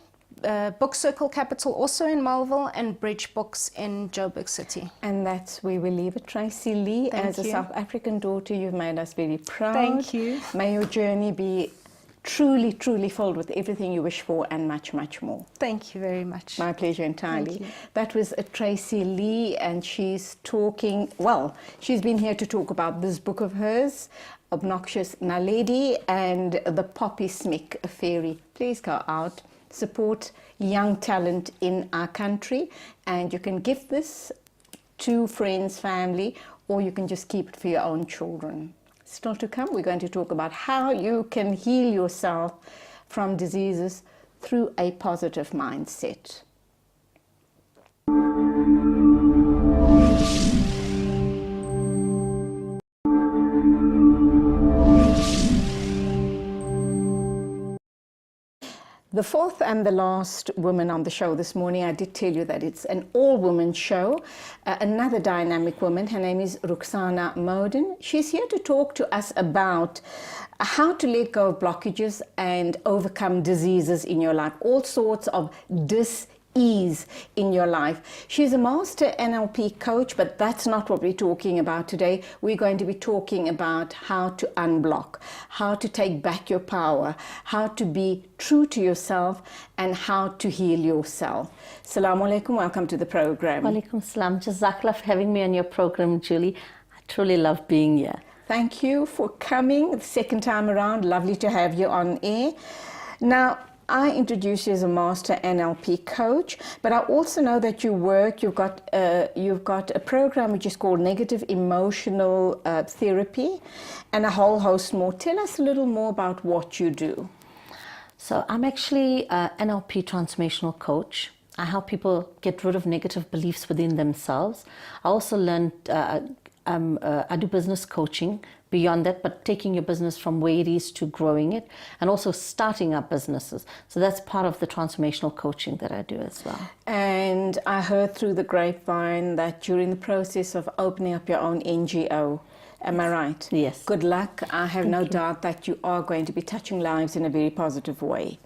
Book Circle Capital also in Melville, and Bridge Books in Joburg City. And that's where we leave it. Tracy Lee, as a South African daughter, you've made us very proud. Thank you. May your journey be truly, truly filled with everything you wish for and much, much more. Thank you very much. My pleasure entirely. Thank you. That was Tracy Lee, and she's she's been here to talk about this book of hers, Obnoxious Naledi and The Poppy Smick, a Fairy. Please go out, support young talent in our country, and you can give this to friends, family, or you can just keep it for your own children. Still to come, we're going to talk about how you can heal yourself from diseases through a positive mindset. The fourth and the last woman on the show this morning, I did tell you that it's an all-woman show. Another dynamic woman, her name is Ruxana Moden. She's here to talk to us about how to let go of blockages and overcome diseases in your life, all sorts of dis-ease in your life. She's a master NLP coach, but that's not what we're talking about today. We're going to be talking about how to unblock, how to take back your power, how to be true to yourself, and how to heal yourself. Assalamu alaikum, welcome to the program. Walaikum salam. Jazakallah for having me on your program, Julie. I truly love being here. Thank you for coming the second time around. Lovely to have you on air. Now, I introduced you as a master NLP coach, but I also know that you work, you've got a program which is called Negative Emotional Therapy and a whole host more. Tell us a little more about what you do. So I'm actually an NLP transformational coach. I help people get rid of negative beliefs within themselves. I also learned, I do business coaching beyond that, but taking your business from where it is to growing it, and also starting up businesses. So that's part of the transformational coaching that I do as well. And I heard through the grapevine that you're in the process of opening up your own NGO. Am I right? Yes. Good luck. I have no doubt that you are going to be touching lives in a very positive way.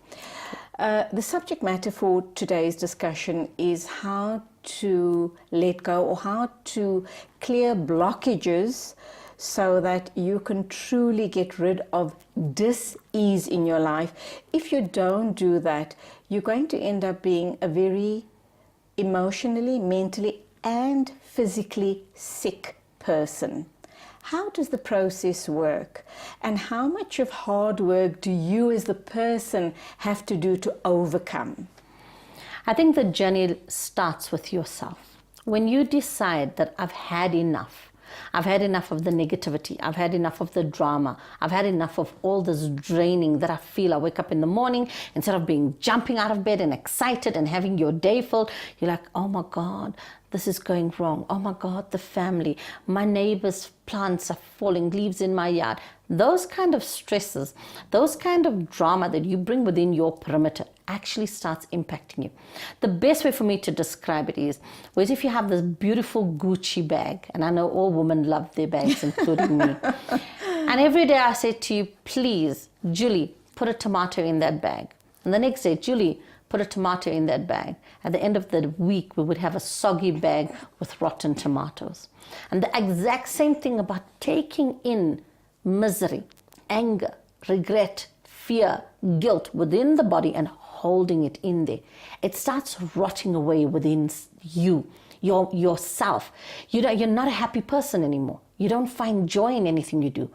The subject matter for today's discussion is how to let go or how to clear blockages so that you can truly get rid of dis-ease in your life. If you don't do that, you're going to end up being a very emotionally, mentally, and physically sick person. How does the process work? And how much of hard work do you as the person have to do to overcome? I think the journey starts with yourself. When you decide that I've had enough of the negativity, I've had enough of the drama, I've had enough of all this draining that I feel. I wake up in the morning, instead of jumping out of bed and excited and having your day filled, you're like, oh my God, this is going wrong. Oh my God, the family, my neighbor's plants are falling, leaves in my yard. Those kind of stresses, those kind of drama that you bring within your perimeter actually starts impacting you. The best way for me to describe it is if you have this beautiful Gucci bag, and I know all women love their bags, including me. And every day I say to you, please, Julie, put a tomato in that bag. And the next day, Julie, put a tomato in that bag. At the end of the week, we would have a soggy bag with rotten tomatoes. And the exact same thing about taking in misery, anger, regret, fear, guilt within the body and holding it in there. It starts rotting away within you, yourself. You're not a happy person anymore. You don't find joy in anything you do.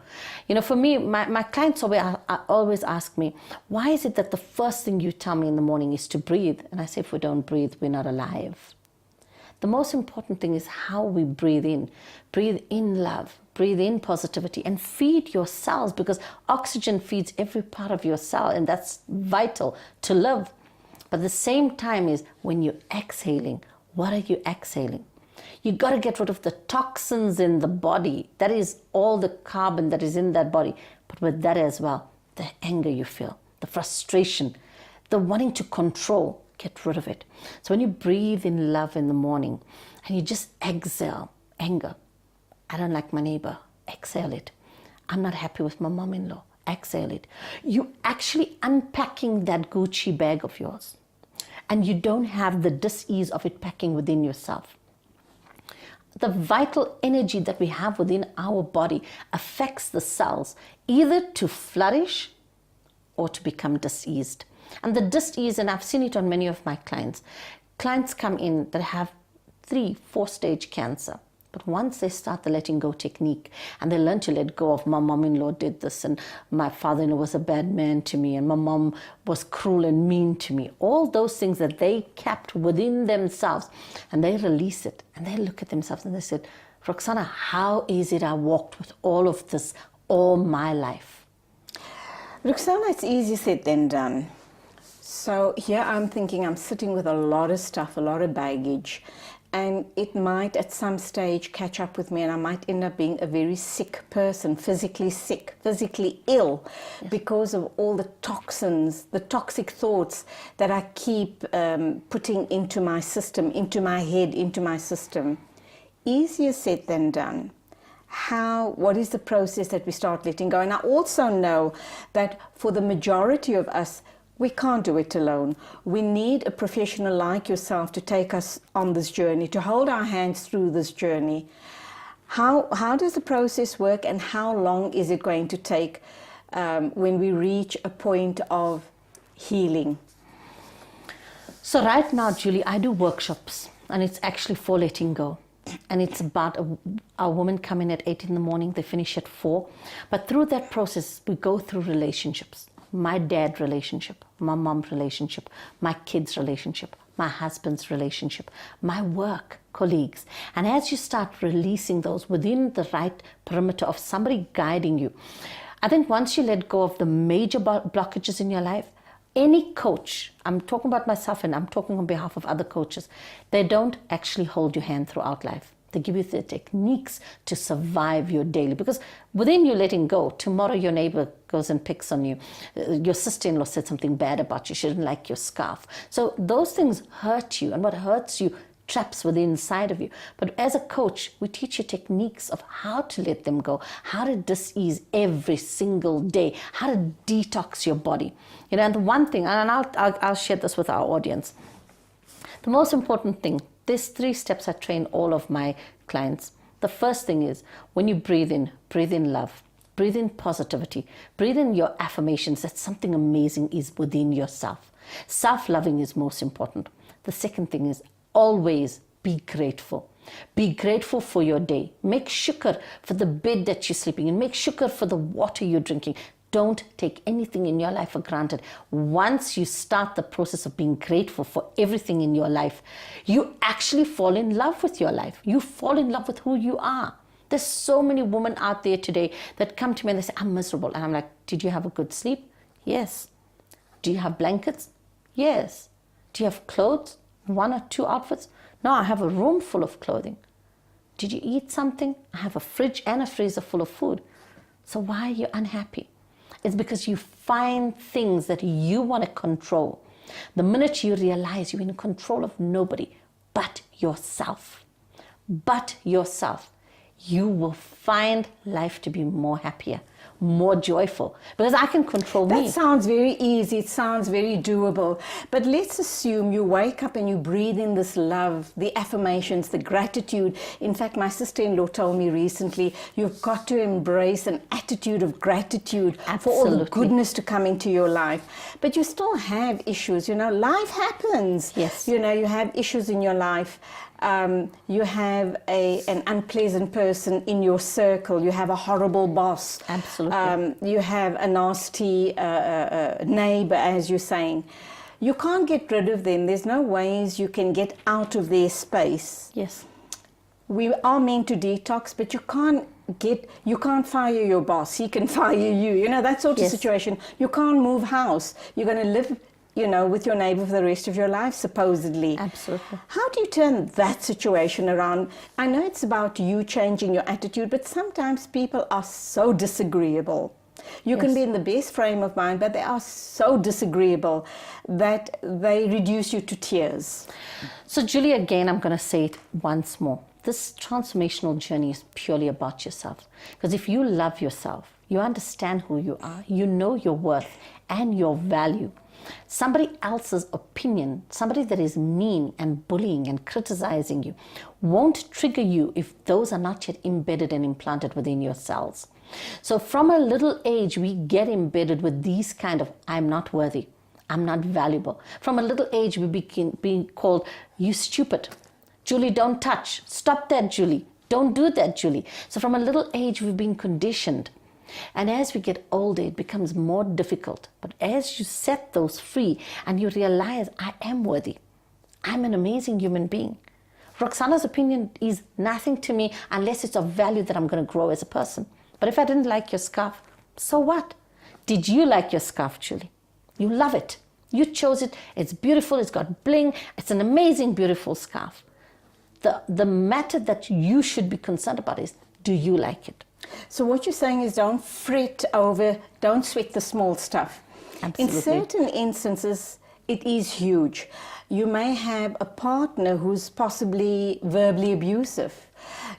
For me, my clients always ask me, why is it that the first thing you tell me in the morning is to breathe? And I say, if we don't breathe, we're not alive. The most important thing is how we breathe in. Breathe in love, breathe in positivity, and feed your cells, because oxygen feeds every part of your cell, and that's vital to live. But at the same time is when you're exhaling, what are you exhaling? You got to get rid of the toxins in the body. That is all the carbon that is in that body. But with that as well, the anger you feel, the frustration, the wanting to control, get rid of it. So when you breathe in love in the morning and you just exhale anger. I don't like my neighbor. Exhale it. I'm not happy with my mom-in-law. Exhale it. You're actually unpacking that Gucci bag of yours. And you don't have the dis-ease of it packing within yourself. The vital energy that we have within our body affects the cells either to flourish or to become diseased. And the dis-ease, and I've seen it on many of my clients. Clients come in that have 3-4 stage cancer. But once they start the letting go technique and they learn to let go of my mom-in-law did this and my father-in-law was a bad man to me and my mom was cruel and mean to me, all those things that they kept within themselves, and they release it and they look at themselves and they said, Roxana, how is it I walked with all of this all my life? Roxana, it's easier said than done. So here I'm thinking I'm sitting with a lot of stuff, a lot of baggage, and it might at some stage catch up with me, and I might end up being a very sick person, physically sick, physically ill, because of all the toxins, the toxic thoughts that I keep putting into my system, into my head, into my system. Easier said than done. What is the process that we start letting go? And I also know that for the majority of us, we can't do it alone. We need a professional like yourself to take us on this journey, to hold our hands through this journey. How does the process work, and how long is it going to take when we reach a point of healing? So right now, Julie, I do workshops, and it's actually for letting go. And it's about a woman coming at 8 in the morning, they finish at 4. But through that process, we go through relationships. My dad relationship, my mom relationship, my kids relationship, my husband's relationship, my work colleagues. And as you start releasing those within the right perimeter of somebody guiding you, I think once you let go of the major blockages in your life, any coach, I'm talking about myself and I'm talking on behalf of other coaches, they don't actually hold your hand throughout life. They give you the techniques to survive your daily. Because within you letting go, tomorrow your neighbor goes and picks on you. Your sister-in-law said something bad about you. She didn't like your scarf. So those things hurt you. And what hurts you traps within inside of you. But as a coach, we teach you techniques of how to let them go, how to dis-ease every single day, how to detox your body. You know, and the one thing, and I'll share this with our audience. The most important thing, there's 3 steps I train all of my clients. The first thing is when you breathe in love, breathe in positivity, breathe in your affirmations that something amazing is within yourself. Self-loving is most important. The second thing is always be grateful. Be grateful for your day. Make shukr for the bed that you're sleeping in. Make shukr for the water you're drinking. Don't take anything in your life for granted. Once you start the process of being grateful for everything in your life, you actually fall in love with your life. You fall in love with who you are. There's so many women out there today that come to me and they say, I'm miserable. And I'm like, did you have a good sleep? Yes. Do you have blankets? Yes. Do you have clothes? 1 or 2 outfits? No, I have a room full of clothing. Did you eat something? I have a fridge and a freezer full of food. So why are you unhappy? It's because you find things that you want to control. The minute you realize you're in control of nobody but yourself, you will find life to be more happier, more joyful, because I can control me. That sounds very easy. It sounds very doable. But let's assume you wake up and you breathe in this love, the affirmations, the gratitude. In fact, my sister-in-law told me recently, you've got to embrace an attitude of gratitude for all the goodness to come into your life. But you still have issues. You know, life happens. Yes. You know, you have issues in your life. You have an unpleasant person in your circle. You have a horrible boss. Absolutely. You have a nasty neighbor, as you're saying. You can't get rid of them. There's no ways you can get out of their space. Yes. We are meant to detox, but you can't fire your boss. He can fire you. You know, that sort of situation. You can't move house. You're going to live, you know, with your neighbor for the rest of your life, supposedly. Absolutely. How do you turn that situation around? I know it's about you changing your attitude, but sometimes people are so disagreeable. You can be in the best frame of mind, but they are so disagreeable that they reduce you to tears. So, Julie, again, I'm going to say it once more. This transformational journey is purely about yourself. Because if you love yourself, you understand who you are, you know your worth and your value. Somebody else's opinion, somebody that is mean and bullying and criticizing you, won't trigger you if those are not yet embedded and implanted within your cells. So from a little age, we get embedded with these kind of, I'm not worthy, I'm not valuable. From a little age, we begin being called, you stupid. Julie, don't touch. Stop that, Julie. Don't do that, Julie. So from a little age, we've been conditioned. And as we get older, it becomes more difficult. But as you set those free and you realize, I am worthy. I'm an amazing human being. Roxana's opinion is nothing to me unless it's of value that I'm going to grow as a person. But if I didn't like your scarf, so what? Did you like your scarf, Julie? You love it. You chose it. It's beautiful. It's got bling. It's an amazing, beautiful scarf. The matter that you should be concerned about is, do you like it? So what you're saying is don't fret over, don't sweat the small stuff. Absolutely. In certain instances, it is huge. You may have a partner who's possibly verbally abusive.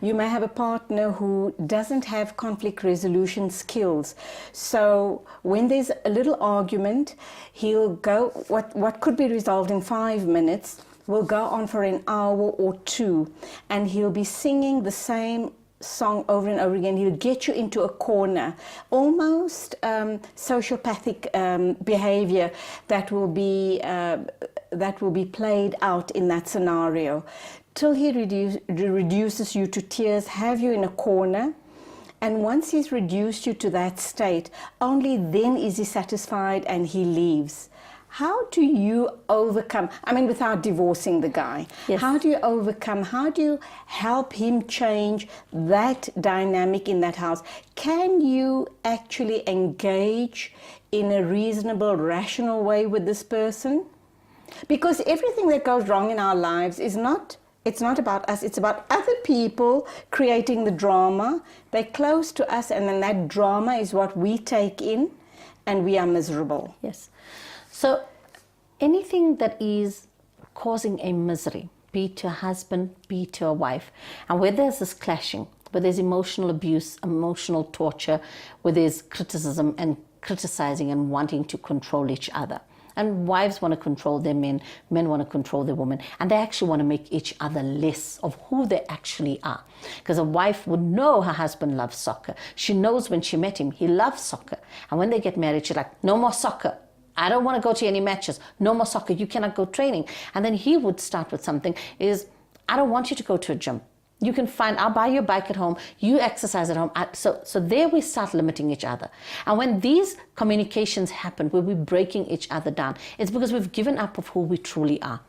You may have a partner who doesn't have conflict resolution skills. So when there's a little argument, he'll go, what could be resolved in 5 minutes will go on for an hour or two, and he'll be singing the same song over and over again. He'll get you into a corner, almost sociopathic behavior that will be played out in that scenario, till he reduces you to tears, have you in a corner. And once he's reduced you to that state, only then is he satisfied and he leaves. How do you overcome, I mean, without divorcing the guy, Yes. how do you overcome, how do you help him change that dynamic in that house? Can you actually engage in a reasonable, rational way with this person? Because everything that goes wrong in our lives is not, it's not about us, it's about other people creating the drama. They're close to us, and then that drama is what we take in, and we are miserable. Yes. So anything that is causing a misery, be it to a husband, be it to a wife, and where there's this clashing, where there's emotional abuse, emotional torture, where there's criticism and criticizing and wanting to control each other. And wives want to control their men, men want to control their women, and they actually want to make each other less of who they actually are. Because a wife would know her husband loves soccer. She knows when she met him, he loves soccer. And when they get married, she's like, no more soccer. I don't want to go to any matches. No more soccer. You cannot go training. And then he would start with something is, I don't want you to go to a gym. You can find, I'll buy you a bike at home. You exercise at home. So there we start limiting each other. And when these communications happen, where we're breaking each other down, it's because we've given up of who we truly are.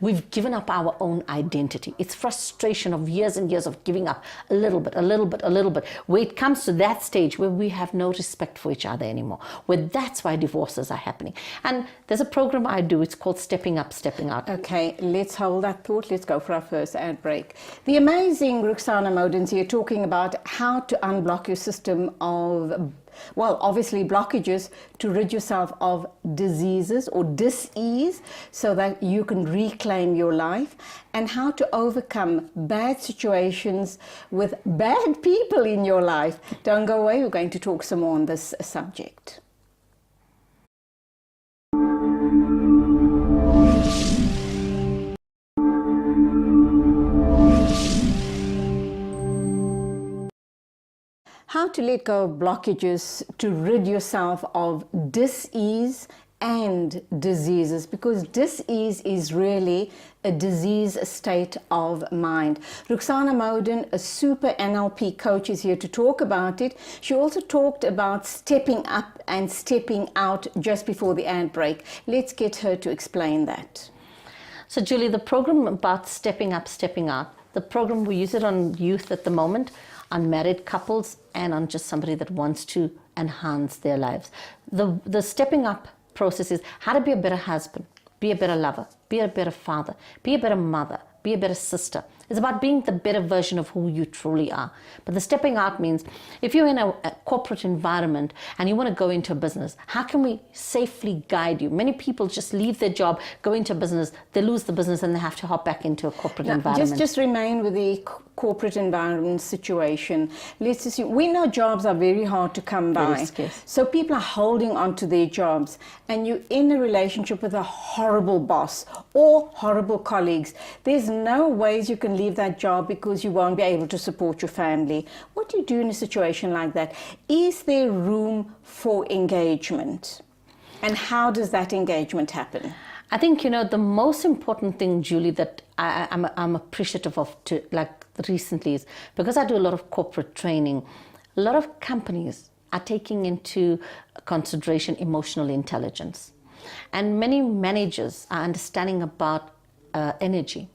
We've given up our own identity. It's frustration of years and years of giving up a little bit, a little bit, a little bit, where it comes to that stage where we have no respect for each other anymore, where that's why divorces are happening. And there's a program I do, it's called Stepping Up, Stepping Out. Okay, let's hold that thought. Let's go for our first ad break. The amazing Ruxana Modens here talking about how to unblock your system of, well, obviously blockages, to rid yourself of diseases or dis-ease so that you can reclaim your life, and how to overcome bad situations with bad people in your life. Don't go away, we're going to talk some more on this subject. How to let go of blockages to rid yourself of dis-ease and diseases, because dis-ease is really a disease state of mind. Ruxana Moden, a super NLP coach, is here to talk about it. She also talked about stepping up and stepping out just before the ad break. Let's get her to explain that. So Julie, the program about stepping up, stepping out, the program, we use it on youth at the moment, on married couples, and on just somebody that wants to enhance their lives. The stepping up process is how to be a better husband, be a better lover, be a better father, be a better mother, be a better sister. It's about being the better version of who you truly are. But the stepping out means if you're in a corporate environment and you want to go into a business, how can we safely guide you? Many people just leave their job, go into a business, they lose the business, and they have to hop back into a corporate environment. Just remain with the corporate environment situation. Let's assume, we know jobs are very hard to come by. Yes. So people are holding on to their jobs, and you're in a relationship with a horrible boss or horrible colleagues. There's no ways you can leave that job because you won't be able to support your family. What do you do in a situation like that? Is there room for engagement? And how does that engagement happen? I think, you know, the most important thing, Julie, that I'm appreciative of like recently is, because I do a lot of corporate training, a lot of companies are taking into consideration emotional intelligence. And many managers are understanding about energy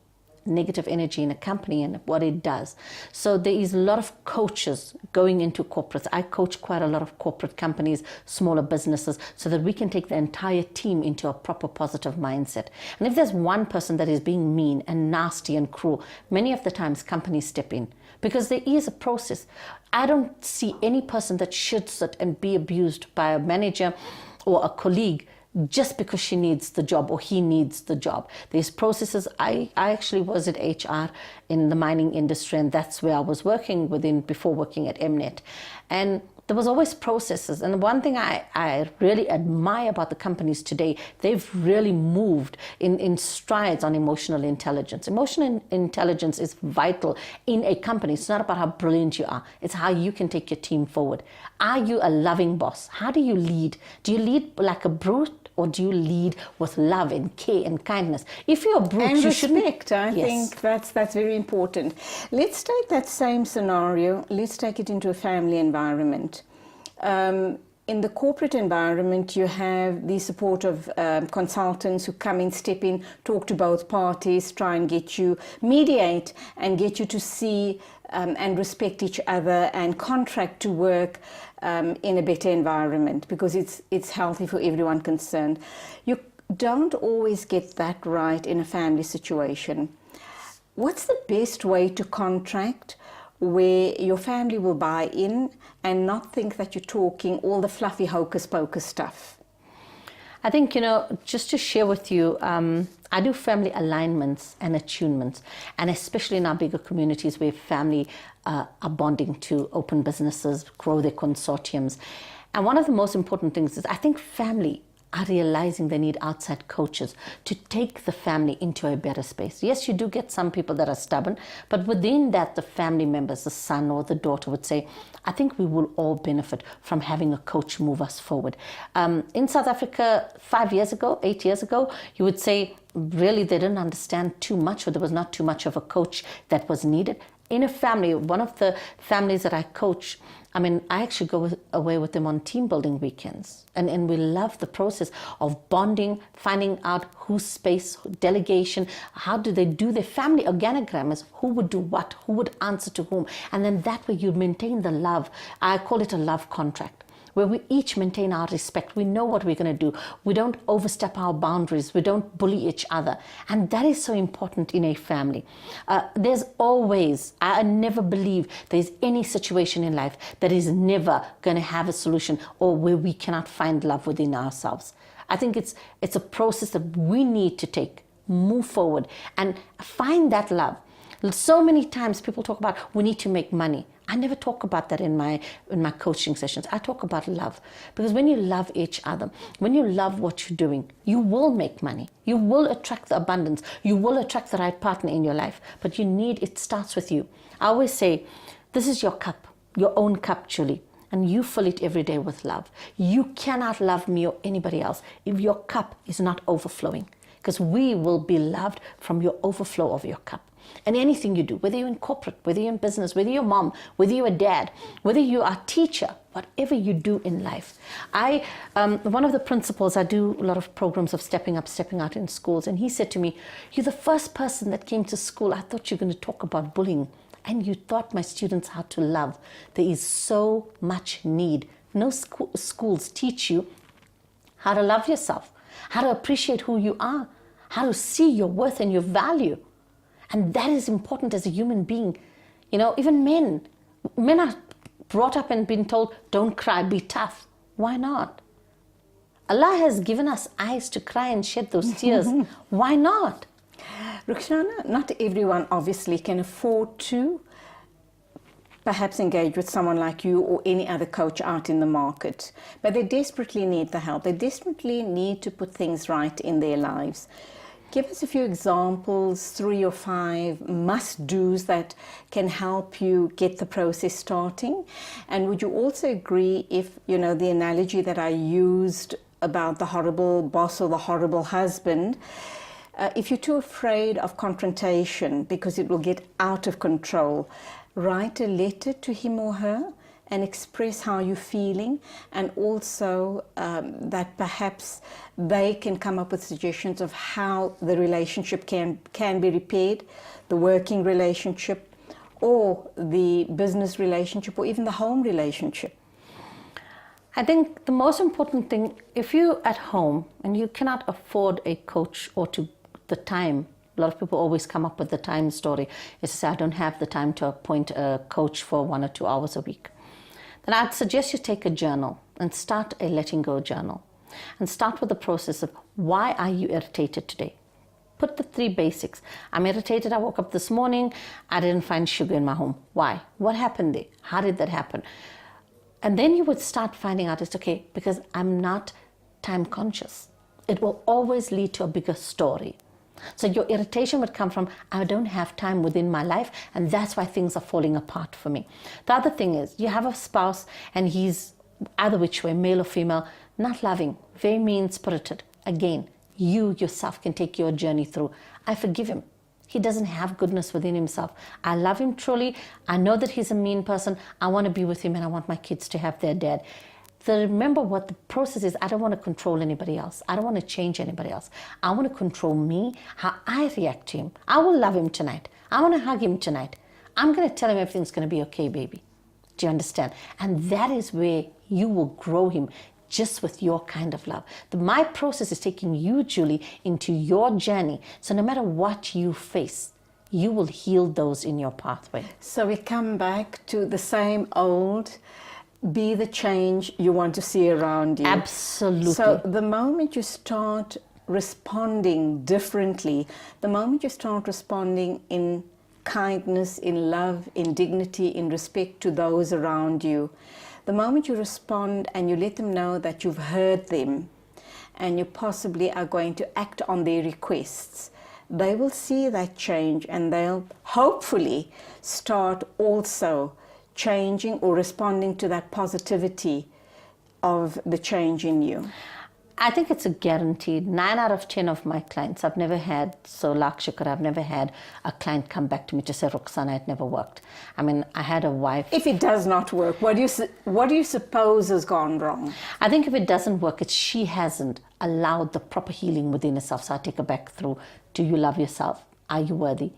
negative energy in a company and what it does. So there is a lot of coaches going into corporates. I coach quite a lot of corporate companies, smaller businesses, so that we can take the entire team into a proper positive mindset. And if there's one person that is being mean and nasty and cruel, many of the times companies step in, because there is a process. I don't see any person that should sit and be abused by a manager or a colleague just because she needs the job or he needs the job. There's processes. I actually was at HR in the mining industry, and that's where I was working within before working at Mnet. And there was always processes. And one thing I really admire about the companies today, they've really moved in strides on emotional intelligence. Emotional intelligence is vital in a company. It's not about how brilliant you are. It's how you can take your team forward. Are you a loving boss? How do you lead? Do you lead like a brute? Or do you lead with love and care and kindness? If you're a brute, and you respect, shouldn't. I think that's very important. Let's take that same scenario, let's take it into a family environment. In the corporate environment, you have the support of consultants who come in, step in, talk to both parties, try and get you, mediate and get you to see and respect each other and contract to work in a better environment, because it's healthy for everyone concerned. You don't always get that right in a family situation. What's the best way to contract where your family will buy in and not think that you're talking all the fluffy hocus pocus stuff? I think, just to share with you, I do family alignments and attunements, and especially in our bigger communities where family are bonding to open businesses, grow their consortiums. And one of the most important things is I think family are realizing they need outside coaches to take the family into a better space. Yes, you do get some people that are stubborn, but within that, the family members, the son or the daughter would say, I think we will all benefit from having a coach move us forward. In South Africa, 8 years ago, you would say, really, they didn't understand too much, or there was not too much of a coach that was needed. In a family, one of the families that I coach, I actually go away with them on team building weekends. And we love the process of bonding, finding out whose space, delegation, how do they do their family organograms, who would do what, who would answer to whom. And then that way you maintain the love. I call it a love contract, where we each maintain our respect. We know what we're going to do. We don't overstep our boundaries. We don't bully each other. And that is so important in a family. There's always, I never believe there's any situation in life that is never going to have a solution or where we cannot find love within ourselves. I think it's a process that we need to take, move forward and find that love. So many times people talk about we need to make money. I never talk about that in my coaching sessions. I talk about love, because when you love each other, when you love what you're doing, you will make money. You will attract the abundance. You will attract the right partner in your life. But it starts with you. I always say, this is your cup, your own cup, Julie, and you fill it every day with love. You cannot love me or anybody else if your cup is not overflowing, because we will be loved from your overflow of your cup. And anything you do, whether you're in corporate, whether you're in business, whether you're a mom, whether you're a dad, whether you are a teacher, whatever you do in life. One of the principals, I do a lot of programs of stepping out in schools, and he said to me, you're the first person that came to school. I thought you were going to talk about bullying, and you taught my students how to love. There is so much need. No schools teach you how to love yourself, how to appreciate who you are, how to see your worth and your value. And that is important as a human being. Even men are brought up and been told, don't cry, be tough. Why not? Allah has given us eyes to cry and shed those tears. Why not? Rukhsana, not everyone obviously can afford to perhaps engage with someone like you or any other coach out in the market, but they desperately need the help. They desperately need to put things right in their lives. Give us a few examples, 3 or 5 must-dos that can help you get the process starting. And would you also agree if, the analogy that I used about the horrible boss or the horrible husband, if you're too afraid of confrontation because it will get out of control, write a letter to him or her and express how you're feeling, and also that perhaps they can come up with suggestions of how the relationship can be repaired, the working relationship or the business relationship or even the home relationship. I think the most important thing, if you're at home and you cannot afford a coach or the time, a lot of people always come up with the time story, is to say, I don't have the time to appoint a coach for 1 or 2 hours a week. Then I'd suggest you take a journal and start a letting go journal. And start with the process of, why are you irritated today? Put the 3 basics. I'm irritated, I woke up this morning, I didn't find sugar in my home. Why? What happened there? How did that happen? And then you would start finding out, it's okay, because I'm not time conscious. It will always lead to a bigger story. So your irritation would come from, I don't have time within my life, and that's why things are falling apart for me. The other thing is, you have a spouse and he's either which way, male or female, not loving, very mean-spirited. Again, you yourself can take your journey through. I forgive him. He doesn't have goodness within himself. I love him truly. I know that he's a mean person. I want to be with him and I want my kids to have their dad. So remember what the process is. I don't want to control anybody else. I don't want to change anybody else. I want to control me, how I react to him. I will love him tonight. I want to hug him tonight. I'm going to tell him everything's going to be okay, baby. Do you understand? And that is where you will grow him, just with your kind of love. My process is taking you, Julie, into your journey. So no matter what you face, you will heal those in your pathway. So we come back to the same old, be the change you want to see around you. Absolutely. So the moment you start responding differently, the moment you start responding in kindness, in love, in dignity, in respect to those around you, the moment you respond and you let them know that you've heard them and you possibly are going to act on their requests, they will see that change and they'll hopefully start also changing or responding to that positivity of the change in you. I think it's a guaranteed. 9 out of 10 of my clients, I've never had, so Lakh Shukar, I've never had a client come back to me to say, Roxana, it never worked. I mean, I had a wife. If it does not work, what do you suppose has gone wrong? I think if it doesn't work, it's she hasn't allowed the proper healing within herself. So I take her back through, do you love yourself? Are you worthy?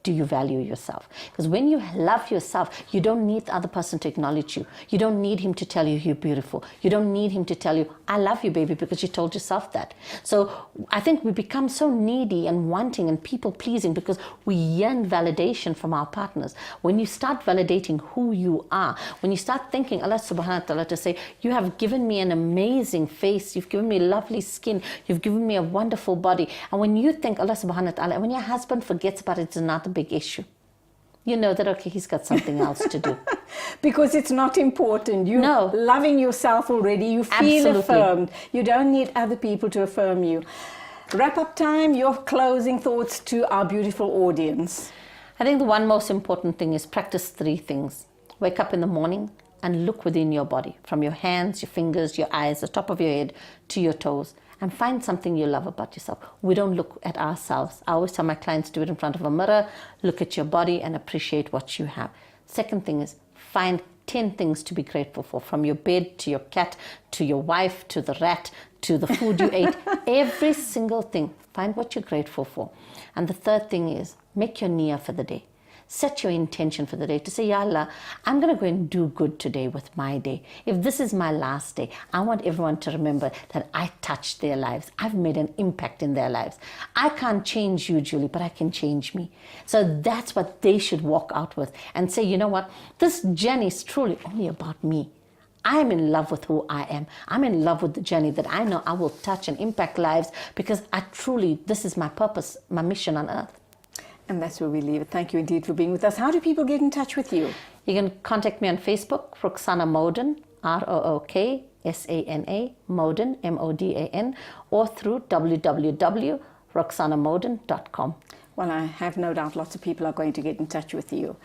Do you value yourself? Because when you love yourself, you don't need the other person to acknowledge you. You don't need him to tell you you're beautiful. You don't need him to tell you, I love you, baby, because you told yourself that. So I think we become so needy and wanting and people-pleasing because we yearn validation from our partners. When you start validating who you are, when you start thanking Allah subhanahu wa ta'ala to say, you have given me an amazing face, you've given me lovely skin, you've given me a wonderful body. And when you thank Allah subhanahu wa ta'ala, and when your husband forgets about it, it's not a big issue. You know that, okay, he's got something else to do. Because it's not important. You're loving yourself already. You feel affirmed. You don't need other people to affirm you. Wrap up time, your closing thoughts to our beautiful audience. I think the one most important thing is practice 3 things. Wake up in the morning and look within your body, from your hands, your fingers, your eyes, the top of your head to your toes, and find something you love about yourself. We don't look at ourselves. I always tell my clients, do it in front of a mirror, look at your body and appreciate what you have. Second thing is find 10 things to be grateful for, from your bed to your cat, to your wife, to the rat, to the food you ate. Every single thing, find what you're grateful for. And the third thing is make your niyyah for the day. Set your intention for the day to say, Ya Allah, I'm going to go and do good today with my day. If this is my last day, I want everyone to remember that I touched their lives. I've made an impact in their lives. I can't change you, Julie, but I can change me. So that's what they should walk out with and say, you know what? This journey is truly only about me. I'm in love with who I am. I'm in love with the journey that I know I will touch and impact lives because this is my purpose, my mission on earth. And that's where we leave it. Thank you indeed for being with us. How do people get in touch with you? You can contact me on Facebook, Roxana Moden, ROOKSANA, Moden, MODAN, or through www.roxanamoden.com. Well, I have no doubt lots of people are going to get in touch with you.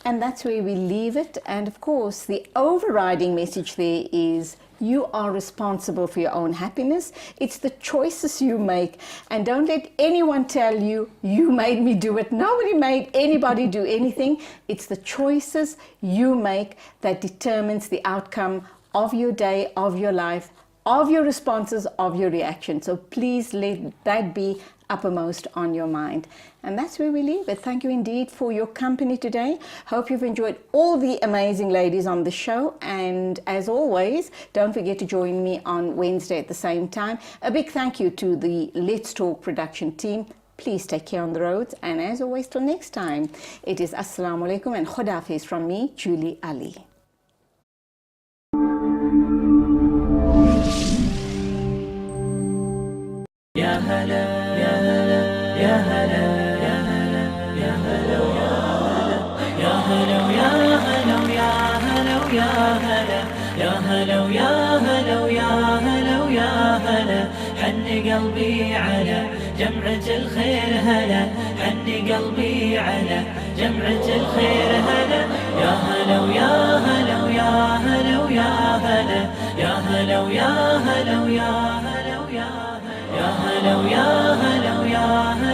And that's where we leave it. And of course, the overriding message there is You are responsible for your own happiness. It's the choices you make. And don't let anyone tell you, you made me do it. Nobody made anybody do anything. It's the choices you make that determines the outcome of your day, of your life, of your responses, of your reaction. So please let that be uppermost on your mind. And that's where we leave it. Thank you indeed for your company today. Hope you've enjoyed all the amazing ladies on the show. And as always, don't forget to join me on Wednesday at the same time. A big thank you to the Let's Talk production team. Please take care on the roads. And as always, till next time, it is Assalamu alaikum and Khudafiz from me, Julie Alli. يا هلا يا هلا يا هلا يا هلا يا هلا يا هلا يا هلا يا هلا يا هلا يا هلا يا هلا يا هلا يا هلا حن قلبي على جمعة الخير هلا حن قلبي على جمعة الخير هلا يا هلا يا هلا يا هلا يا هلا يا هلا يا هلا يا هلا يا هلا يا هلا يا هلا